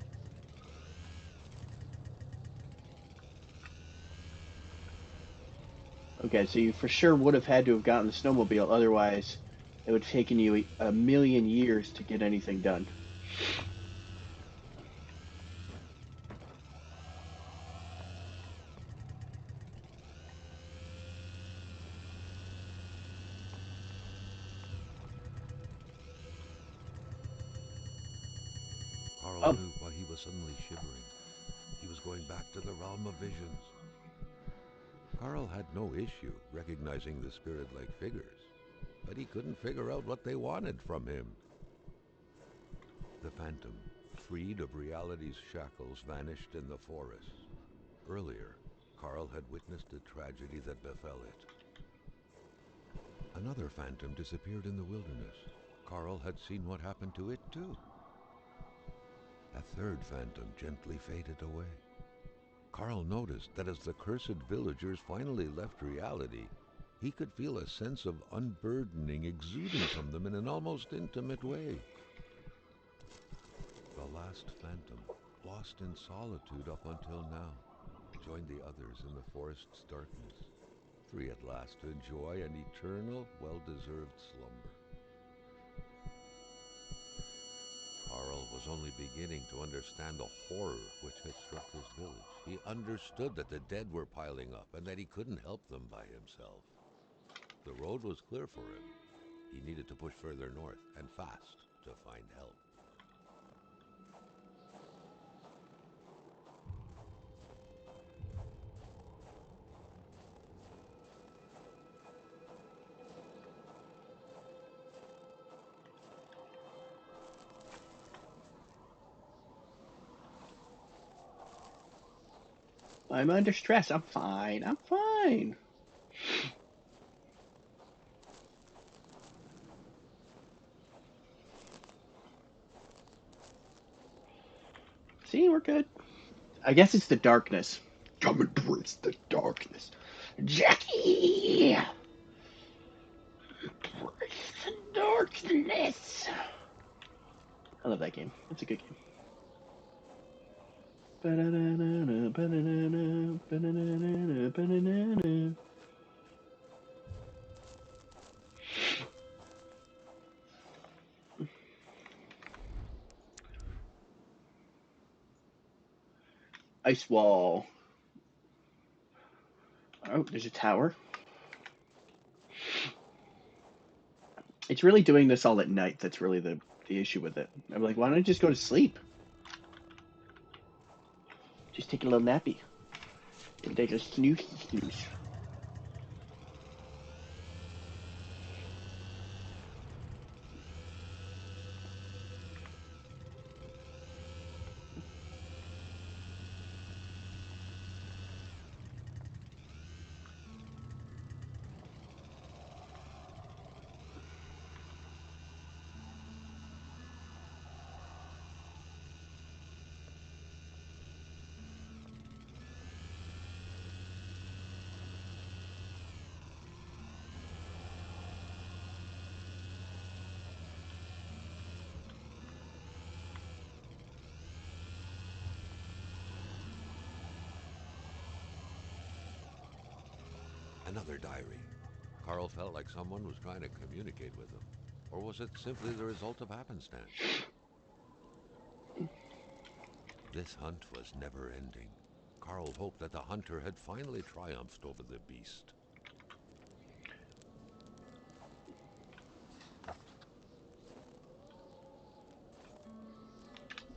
Okay, so you for sure would have had to have gotten the snowmobile. Otherwise, it would have taken you a million years to get anything done. Carl Oh, knew why he was suddenly shivering. He was going back to the realm of visions. Carl had no issue recognizing the spirit-like figures, but he couldn't figure out what they wanted from him. The phantom, freed of reality's shackles, vanished in the forest. Earlier, Carl had witnessed a tragedy that befell it. Another phantom disappeared in the wilderness. Carl had seen what happened to it too. A third phantom gently faded away. Carl noticed that as the cursed villagers finally left reality, he could feel a sense of unburdening exuding from them in an almost intimate way. The last phantom, lost in solitude up until now, joined the others in the forest's darkness, free at last to enjoy an eternal, well-deserved slumber. Carl was only beginning to understand the horror which had struck his village. He understood that the dead were piling up and that he couldn't help them by himself. The road was clear for him. He needed to push further north and fast to find help. I'm under stress. I'm fine. I'm fine. See, we're good. I guess it's the darkness. Come embrace the darkness. Jackie! Embrace the darkness. I love that game. It's a good game. Ice wall. Oh, there's a tower. It's really doing this all at night. That's really the issue with it. I'm like, why don't I just go to sleep? Just take a little nappy. Take a snooze snooze. Another diary. Carl felt like someone was trying to communicate with him. Or was it simply the result of happenstance? This hunt was never ending. Carl hoped that the hunter had finally triumphed over the beast.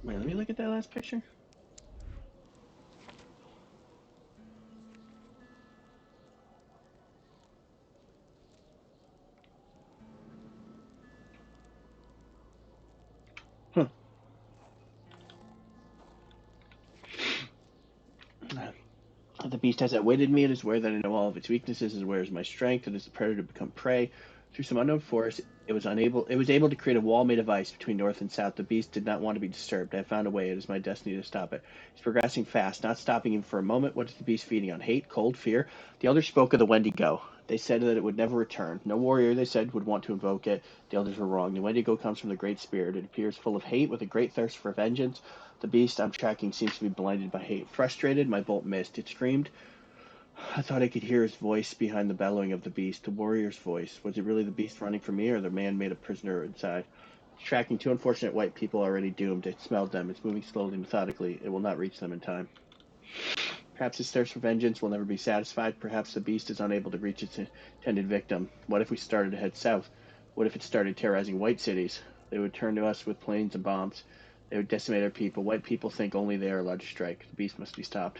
Wait, let me look at that last picture. Huh. The beast has outwitted me. It is aware that I know all of its weaknesses. It is aware of my strength. It is the predator to become prey. Through some unknown force, it was able to create a wall made of ice between north and south. The beast did not want to be disturbed. I have found a way. It is my destiny to stop it. It's progressing fast, not stopping even for a moment. What is the beast feeding on? Hate, cold, fear? The elders spoke of the Wendigo. They said that it would never return. No warrior, they said, would want to invoke it. The elders were wrong. The Wendigo comes from the Great Spirit. It appears full of hate with a great thirst for vengeance. The beast I'm tracking seems to be blinded by hate. Frustrated, my bolt missed. It screamed. I thought I could hear his voice behind the bellowing of the beast, the warrior's voice. Was it really the beast running from me, or the man made a prisoner inside? It's tracking two unfortunate white people already doomed. It smelled them. It's moving slowly, methodically. It will not reach them in time. Perhaps its thirst for vengeance will never be satisfied. Perhaps the beast is unable to reach its intended victim. What if we started to head south? What if it started terrorizing white cities? They would turn to us with planes and bombs. They would decimate our people. White people think only they are allowed to strike. The beast must be stopped.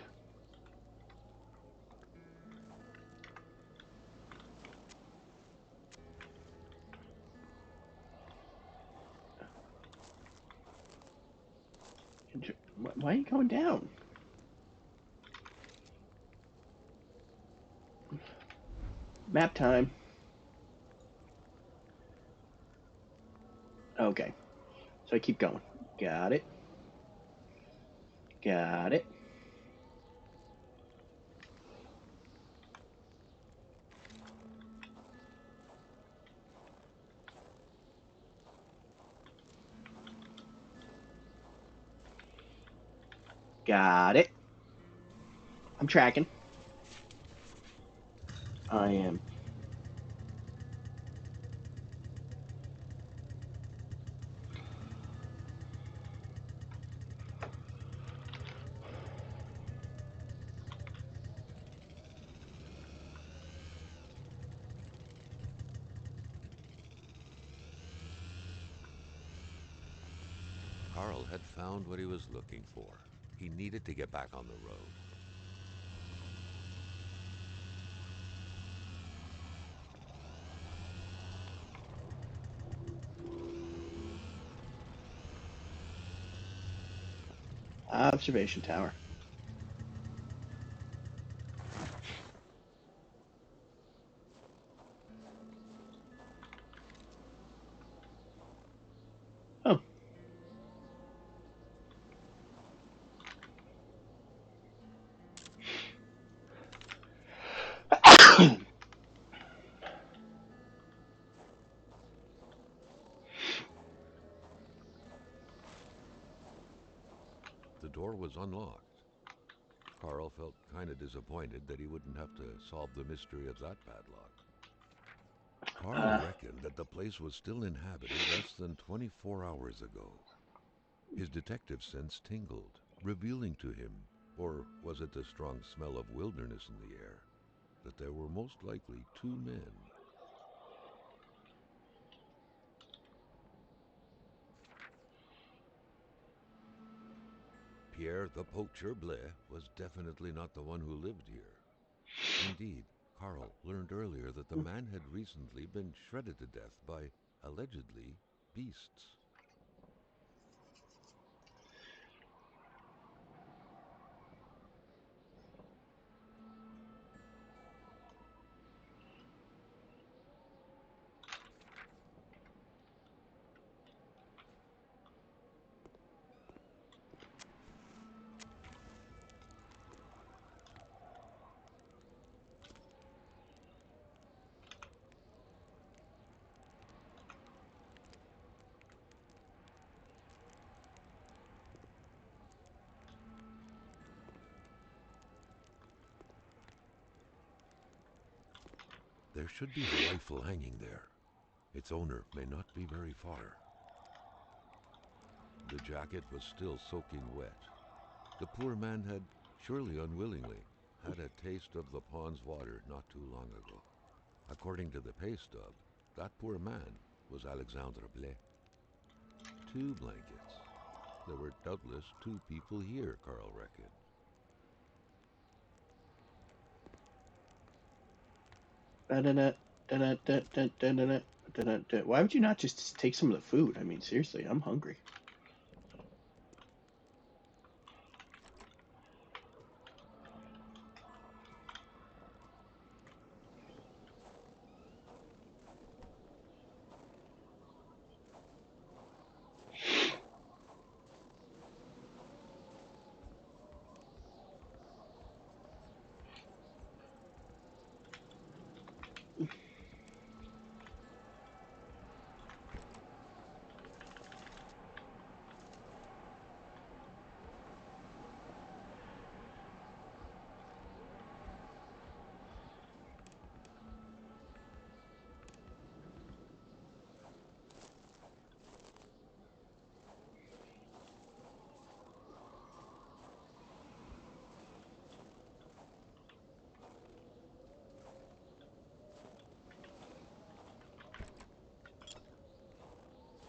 Why are you going down? Map time. Okay. So I keep going. Got it. Got it. Got it. I'm tracking. I am. Carl had found what he was looking for. He needed to get back on the road. Observation tower. Oh. The door was unlocked. Carl felt kind of disappointed that he wouldn't have to solve the mystery of that padlock. Carl uh, reckoned that the place was still inhabited less than 24 hours ago. His detective sense tingled, revealing to him, or was it the strong smell of wilderness in the air, that there were most likely two men. Pierre the poacher Blais was definitely not the one who lived here. Indeed, Carl learned earlier that the man had recently been shredded to death by, allegedly, beasts. There should be a rifle hanging there. Its owner may not be very far. The jacket was still soaking wet. The poor man had, surely unwillingly, had a taste of the pond's water not too long ago. According to the pay stub, that poor man was Alexandre Blais. 2 blankets. There were doubtless 2 people here, Carl reckoned. Why would you not just take some of the food? I mean, seriously, I'm hungry.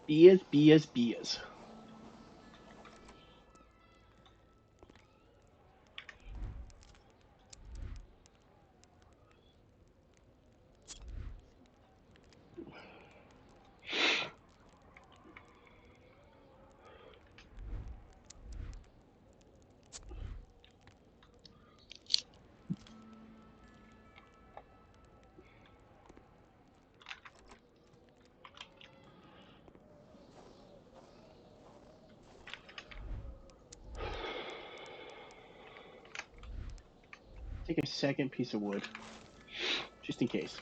Beers, beers, beers. Take a second piece of wood, just in case.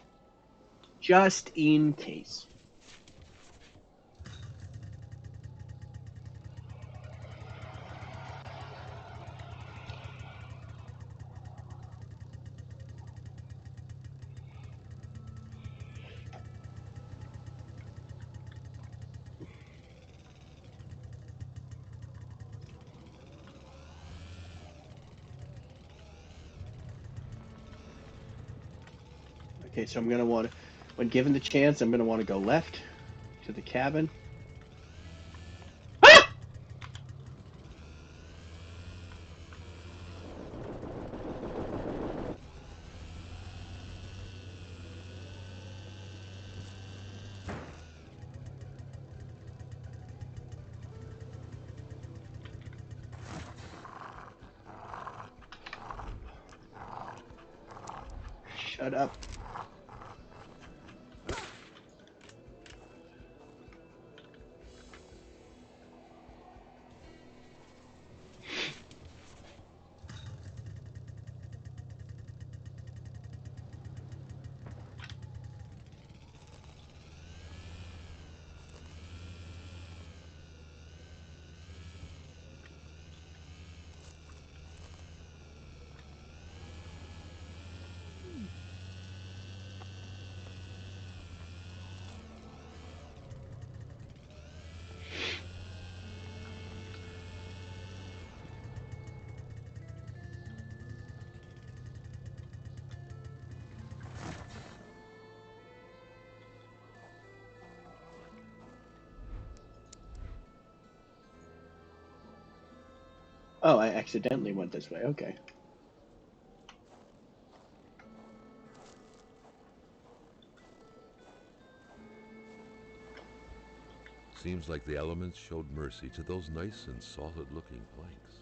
Just in case. Okay, so I'm gonna want to, when given the chance, I'm gonna want to go left to the cabin. Ah! Shut up. Oh, I accidentally went this way. Okay. Seems like the elements showed mercy to those nice and solid-looking planks.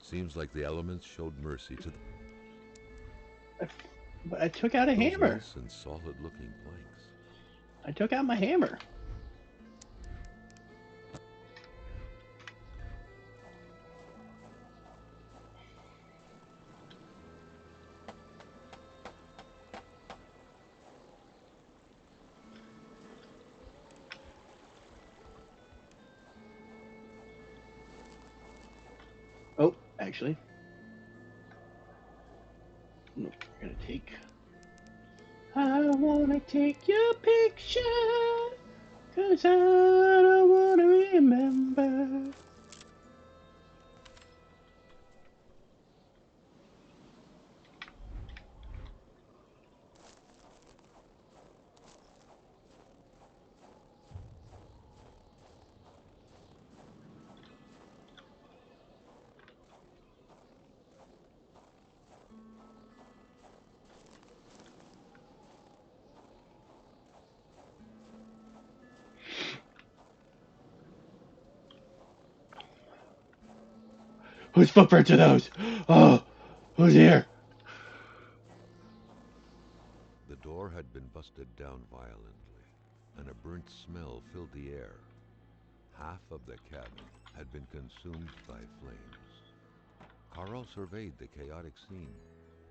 Seems like the elements showed mercy to But I took out a Those hammer. nice and solid looking planks. I took out my hammer. Oh, actually, we're gonna take. I wanna take your picture, 'cause I don't wanna remember. Whose footprints are those? Oh, who's here? The door had been busted down violently, and a burnt smell filled the air. Half of the cabin had been consumed by flames. Carl surveyed the chaotic scene,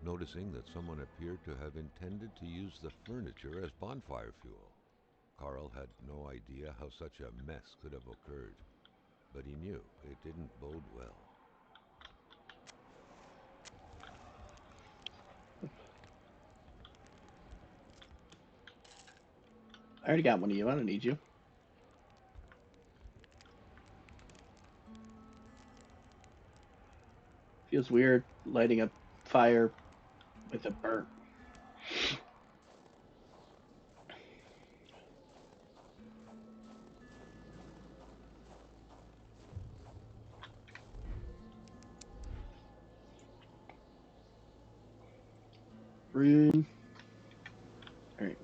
noticing that someone appeared to have intended to use the furniture as bonfire fuel. Carl had no idea how such a mess could have occurred, but he knew it didn't bode well. I already got one of you. I don't need you. Feels weird lighting a fire with a burnt. Room. All right.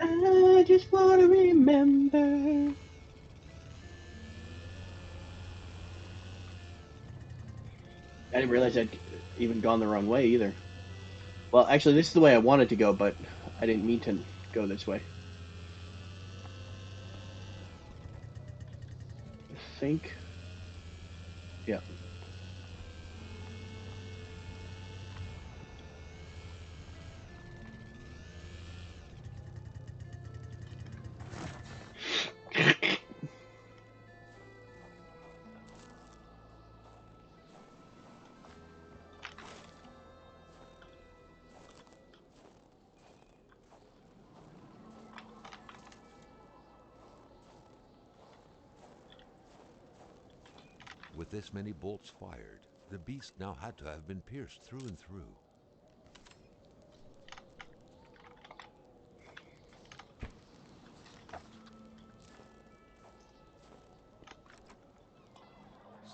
I just wanna remember. I didn't realize I'd even gone the wrong way either. Well, actually, this is the way I wanted to go, but I didn't mean to go this way. I think. Yeah. With this many bolts fired, the beast now had to have been pierced through and through.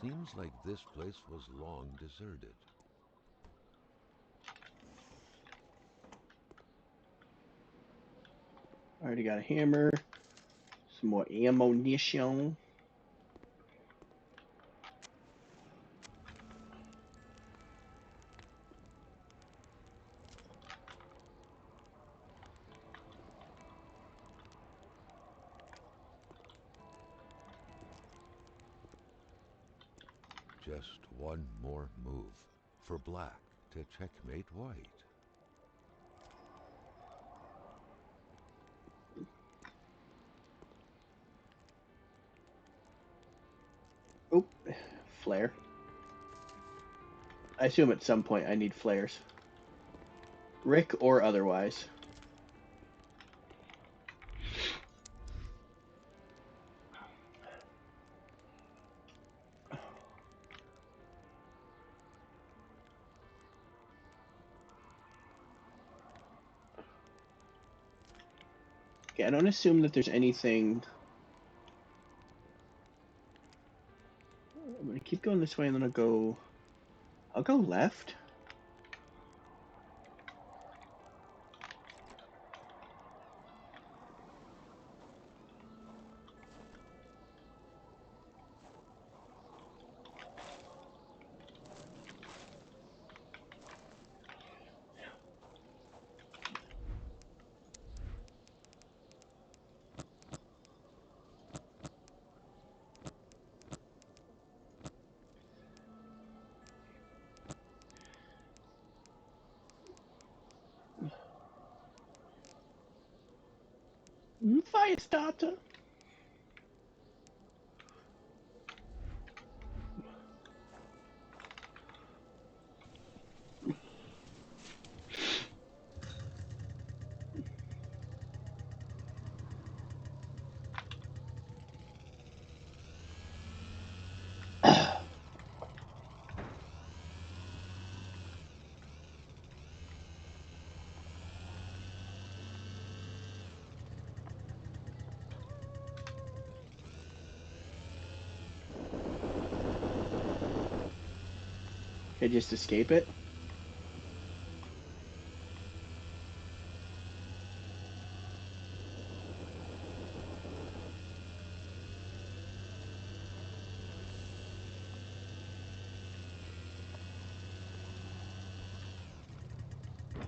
Seems like this place was long deserted. Already got a hammer. Some more ammunition. Just one more move for black to checkmate white. Oh, flare. I assume at some point I need flares. Rick or otherwise. Okay, I don't assume that there's anything. I'm gonna keep going this way and then I'll go left. Fire starter. Okay, just escape it.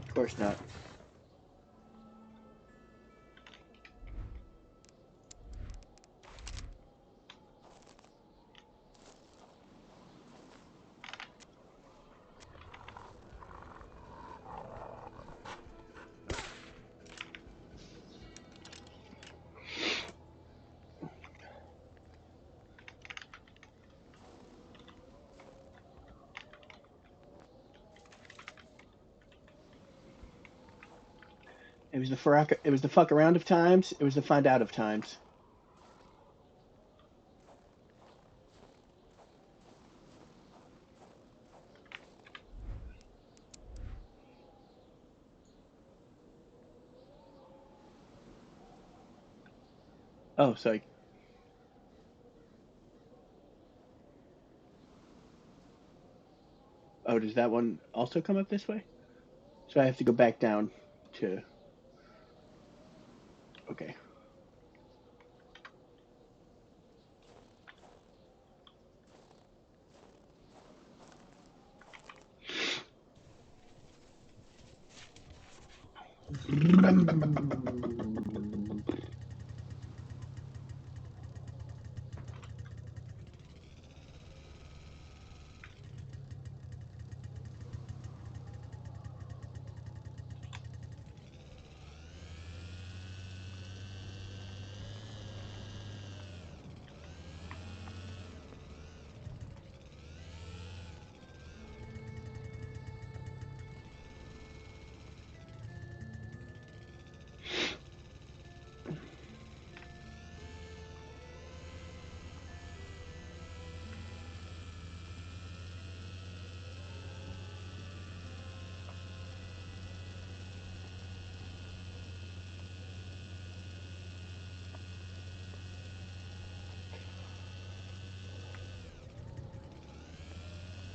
Of course not. It was the fuck around of times. It was the find out of times. Oh, so oh, does that one also come up this way? So I have to go back down to. Okay.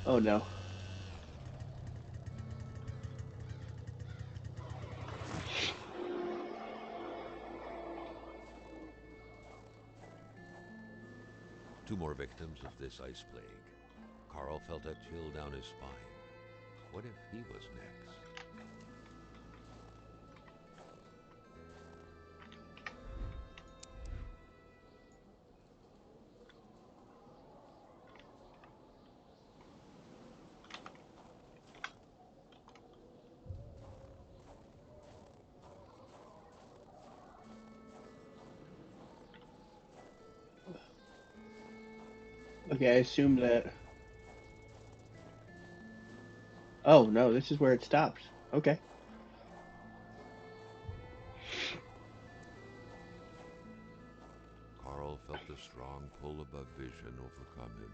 Oh no. Two more victims of this ice plague. Carl felt a chill down his spine. What if he was next? Okay, I assume that. Oh no, this is where it stops. Okay. Carl felt the strong pull above vision overcome him.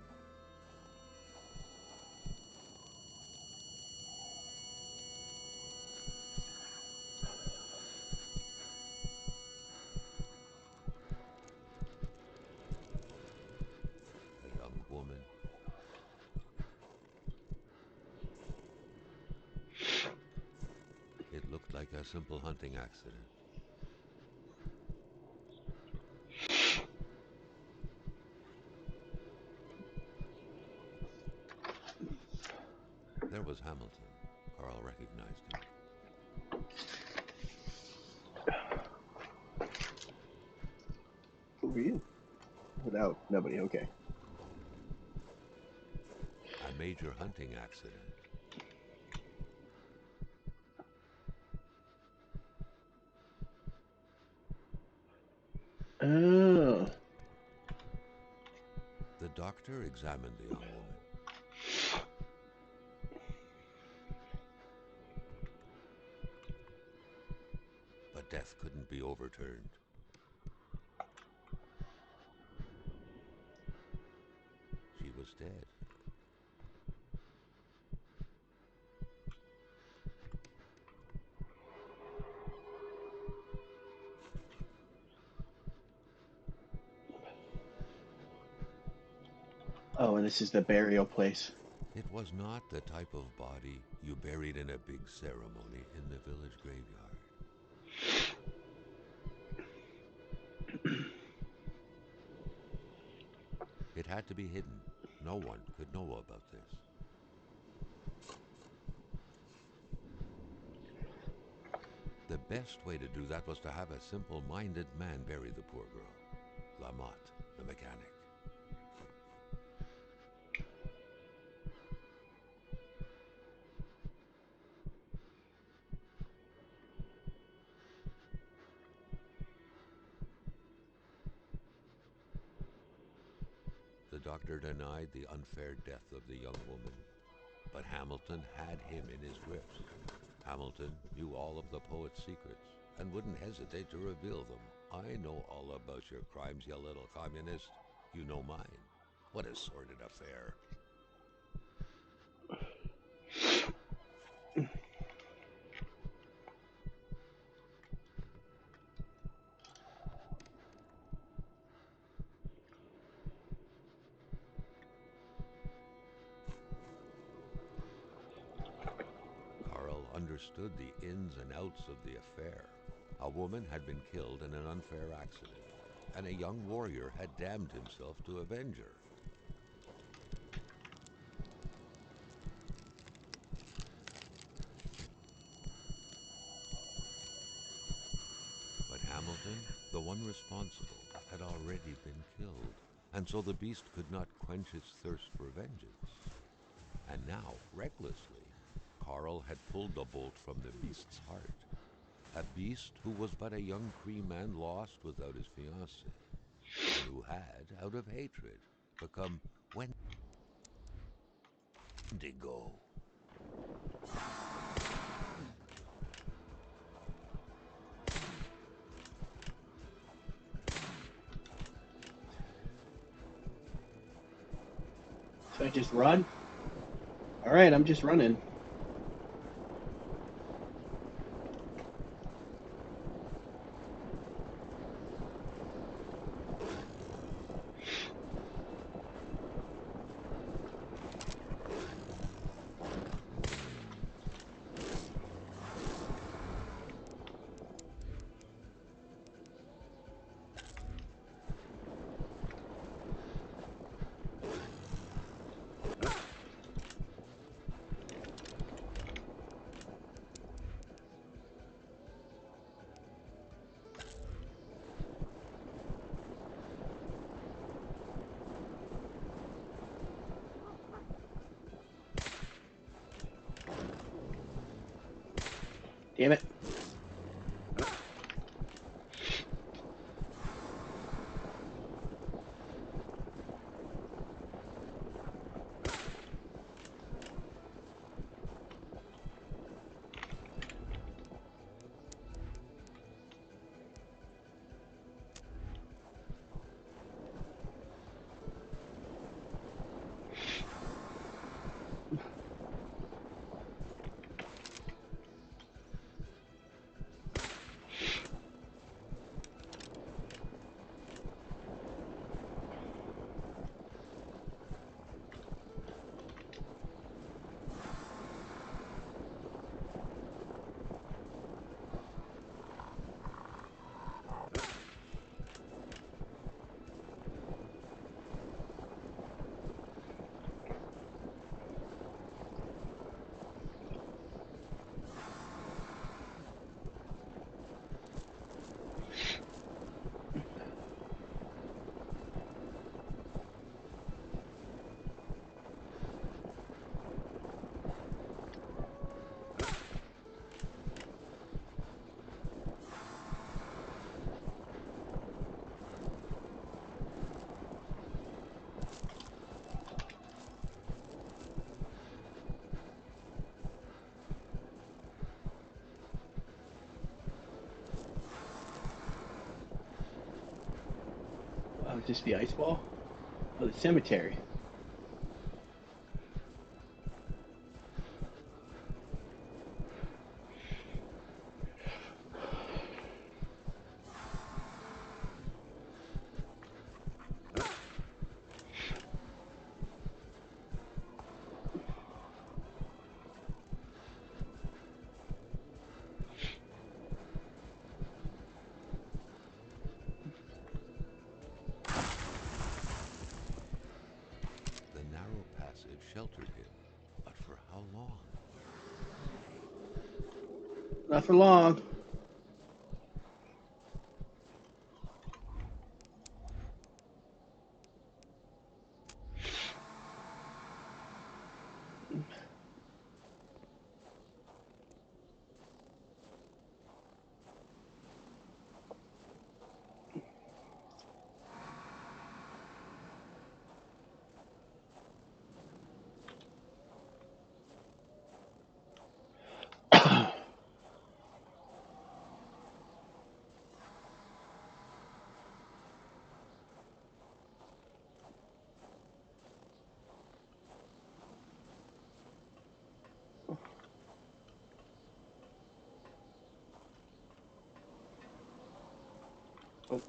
A young woman. It looked like a simple hunting accident. There was Hamilton. Carl recognized him. Who are you? No, nobody. Okay. A major hunting accident. Oh. The doctor examined the young woman. But death couldn't be overturned. She was dead. Oh, and this is the burial place. It was not the type of body you buried in a big ceremony in the village graveyard. It had to be hidden. No one could know about this. The best way to do that was to have a simple-minded man bury the poor girl. Lamotte, the mechanic. The doctor denied the unfair death of the young woman, but Hamilton had him in his grips. Hamilton knew all of the poet's secrets and wouldn't hesitate to reveal them. I know all about your crimes, you little communist. You know mine. What a sordid affair. Carl understood the ins and outs of the affair. A woman had been killed in an unfair accident, and a young warrior had damned himself to avenge her. But Hamilton, the one responsible, had already been killed, and so the beast could not quench its thirst for vengeance. And now, recklessly, Carl had pulled the bolt from the beast's heart. A beast who was but a young Cree man lost without his fiancée, and who had, out of hatred, become Wendigo. So I just run? Alright, I'm just running. Damn it. Would this be ice wall? Oh, the cemetery. The narrow passage sheltered him, but for how long? Not for long. Oh,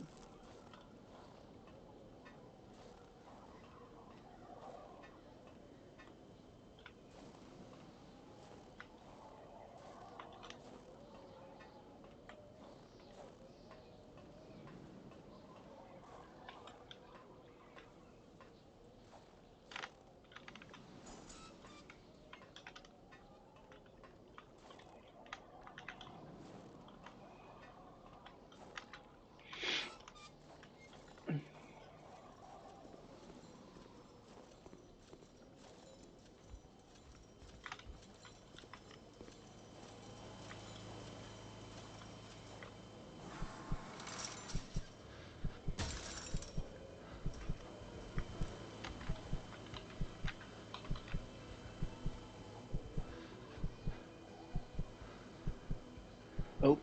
oh,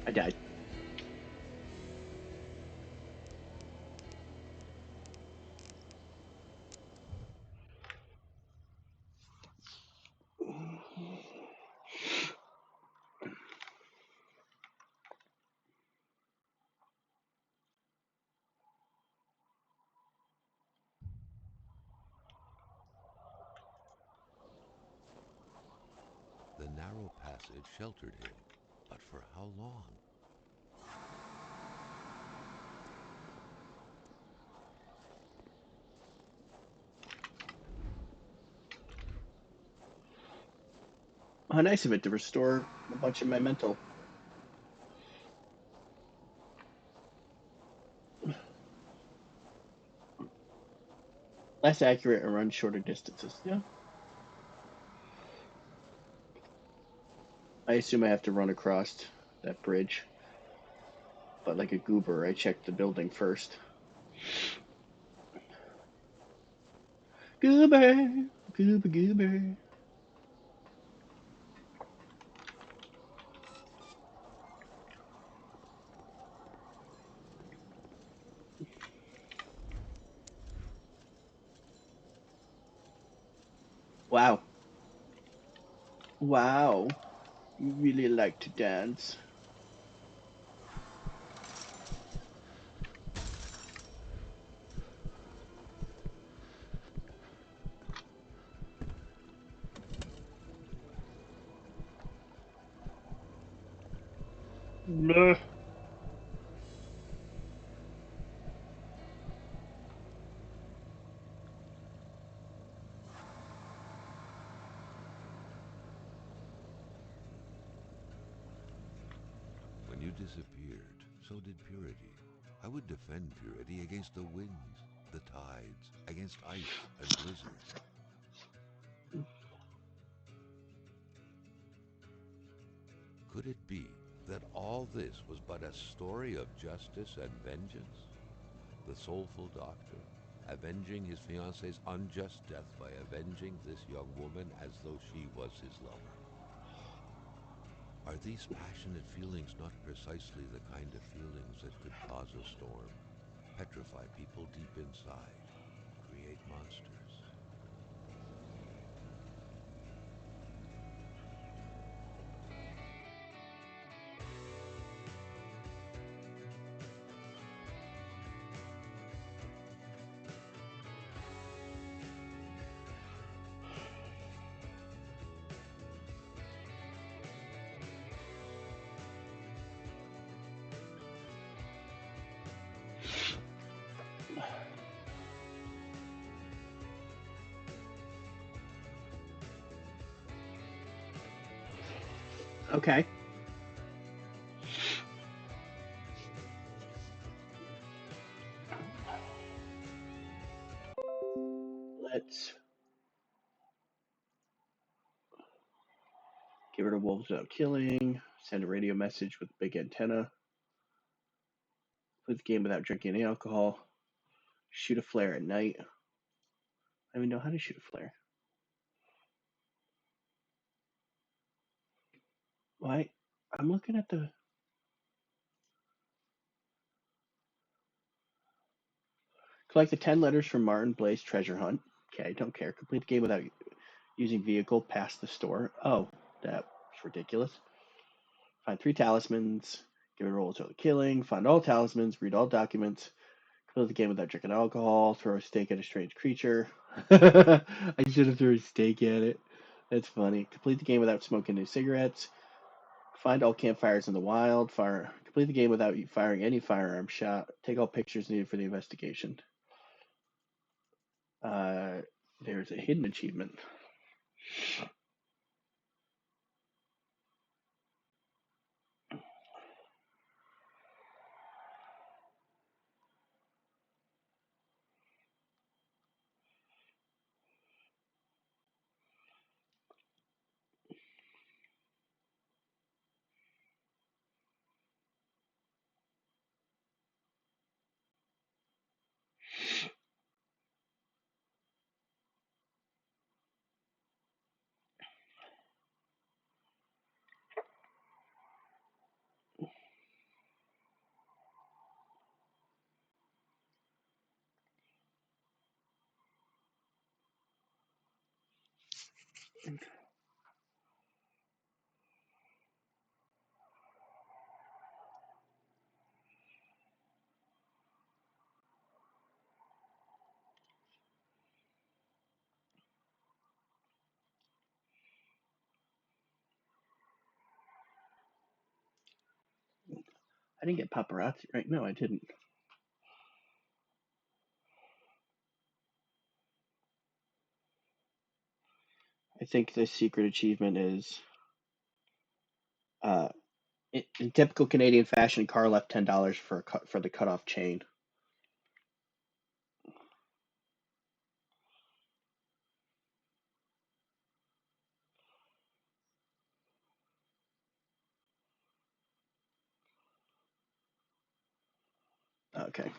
I died. The narrow passage sheltered him, but for how long? How nice of it to restore a bunch of my mental. Less accurate and run shorter distances. Yeah. I assume I have to run across that bridge. But like a goober, I checked the building first. Goober, goober, goober. Wow. Wow. You really like to dance. Bleh. When you disappeared, so did purity. I would defend purity against the winds, the tides, against ice and blizzard. Could it be that all this was but a story of justice and vengeance? The soulful doctor, avenging his fiance's unjust death by avenging this young woman as though she was his lover. Are these passionate feelings not precisely the kind of feelings that could cause a storm, petrify people deep inside, create monsters? Okay. Let's get rid of wolves without killing. Send a radio message with big antenna. Play the game without drinking any alcohol. Shoot a flare at night. I don't even know how to shoot a flare. Why? I'm looking at the. Collect the 10 letters from Martin Blaze treasure hunt. Okay, don't care. Complete the game without using vehicle past the store. Oh, that's ridiculous. Find 3 talismans. Give it a roll to the killing. Find all talismans. Read all documents. Complete the game without drinking alcohol. Throw a stake at a strange creature. I should have thrown a stake at it. That's funny. Complete the game without smoking any cigarettes. Find all campfires in the wild. Fire. Complete the game without firing any firearm shot. Take all pictures needed for the investigation. Uh, there's a hidden achievement. I didn't get paparazzi, right? No, I didn't. I think the secret achievement is uh, in typical Canadian fashion, car left $10 for the cutoff chain. Okay.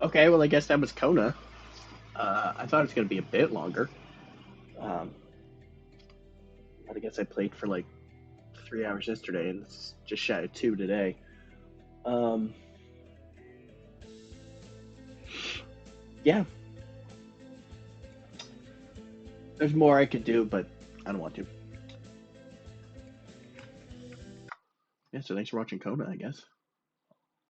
Okay, well, I guess that was Kona. I thought it was going to be a bit longer. Um, but I guess I played for like 3 hours yesterday and it's just shy of 2 today. Um, yeah, there's more I could do, but I don't want to. Yeah, so thanks for watching Kona, I guess.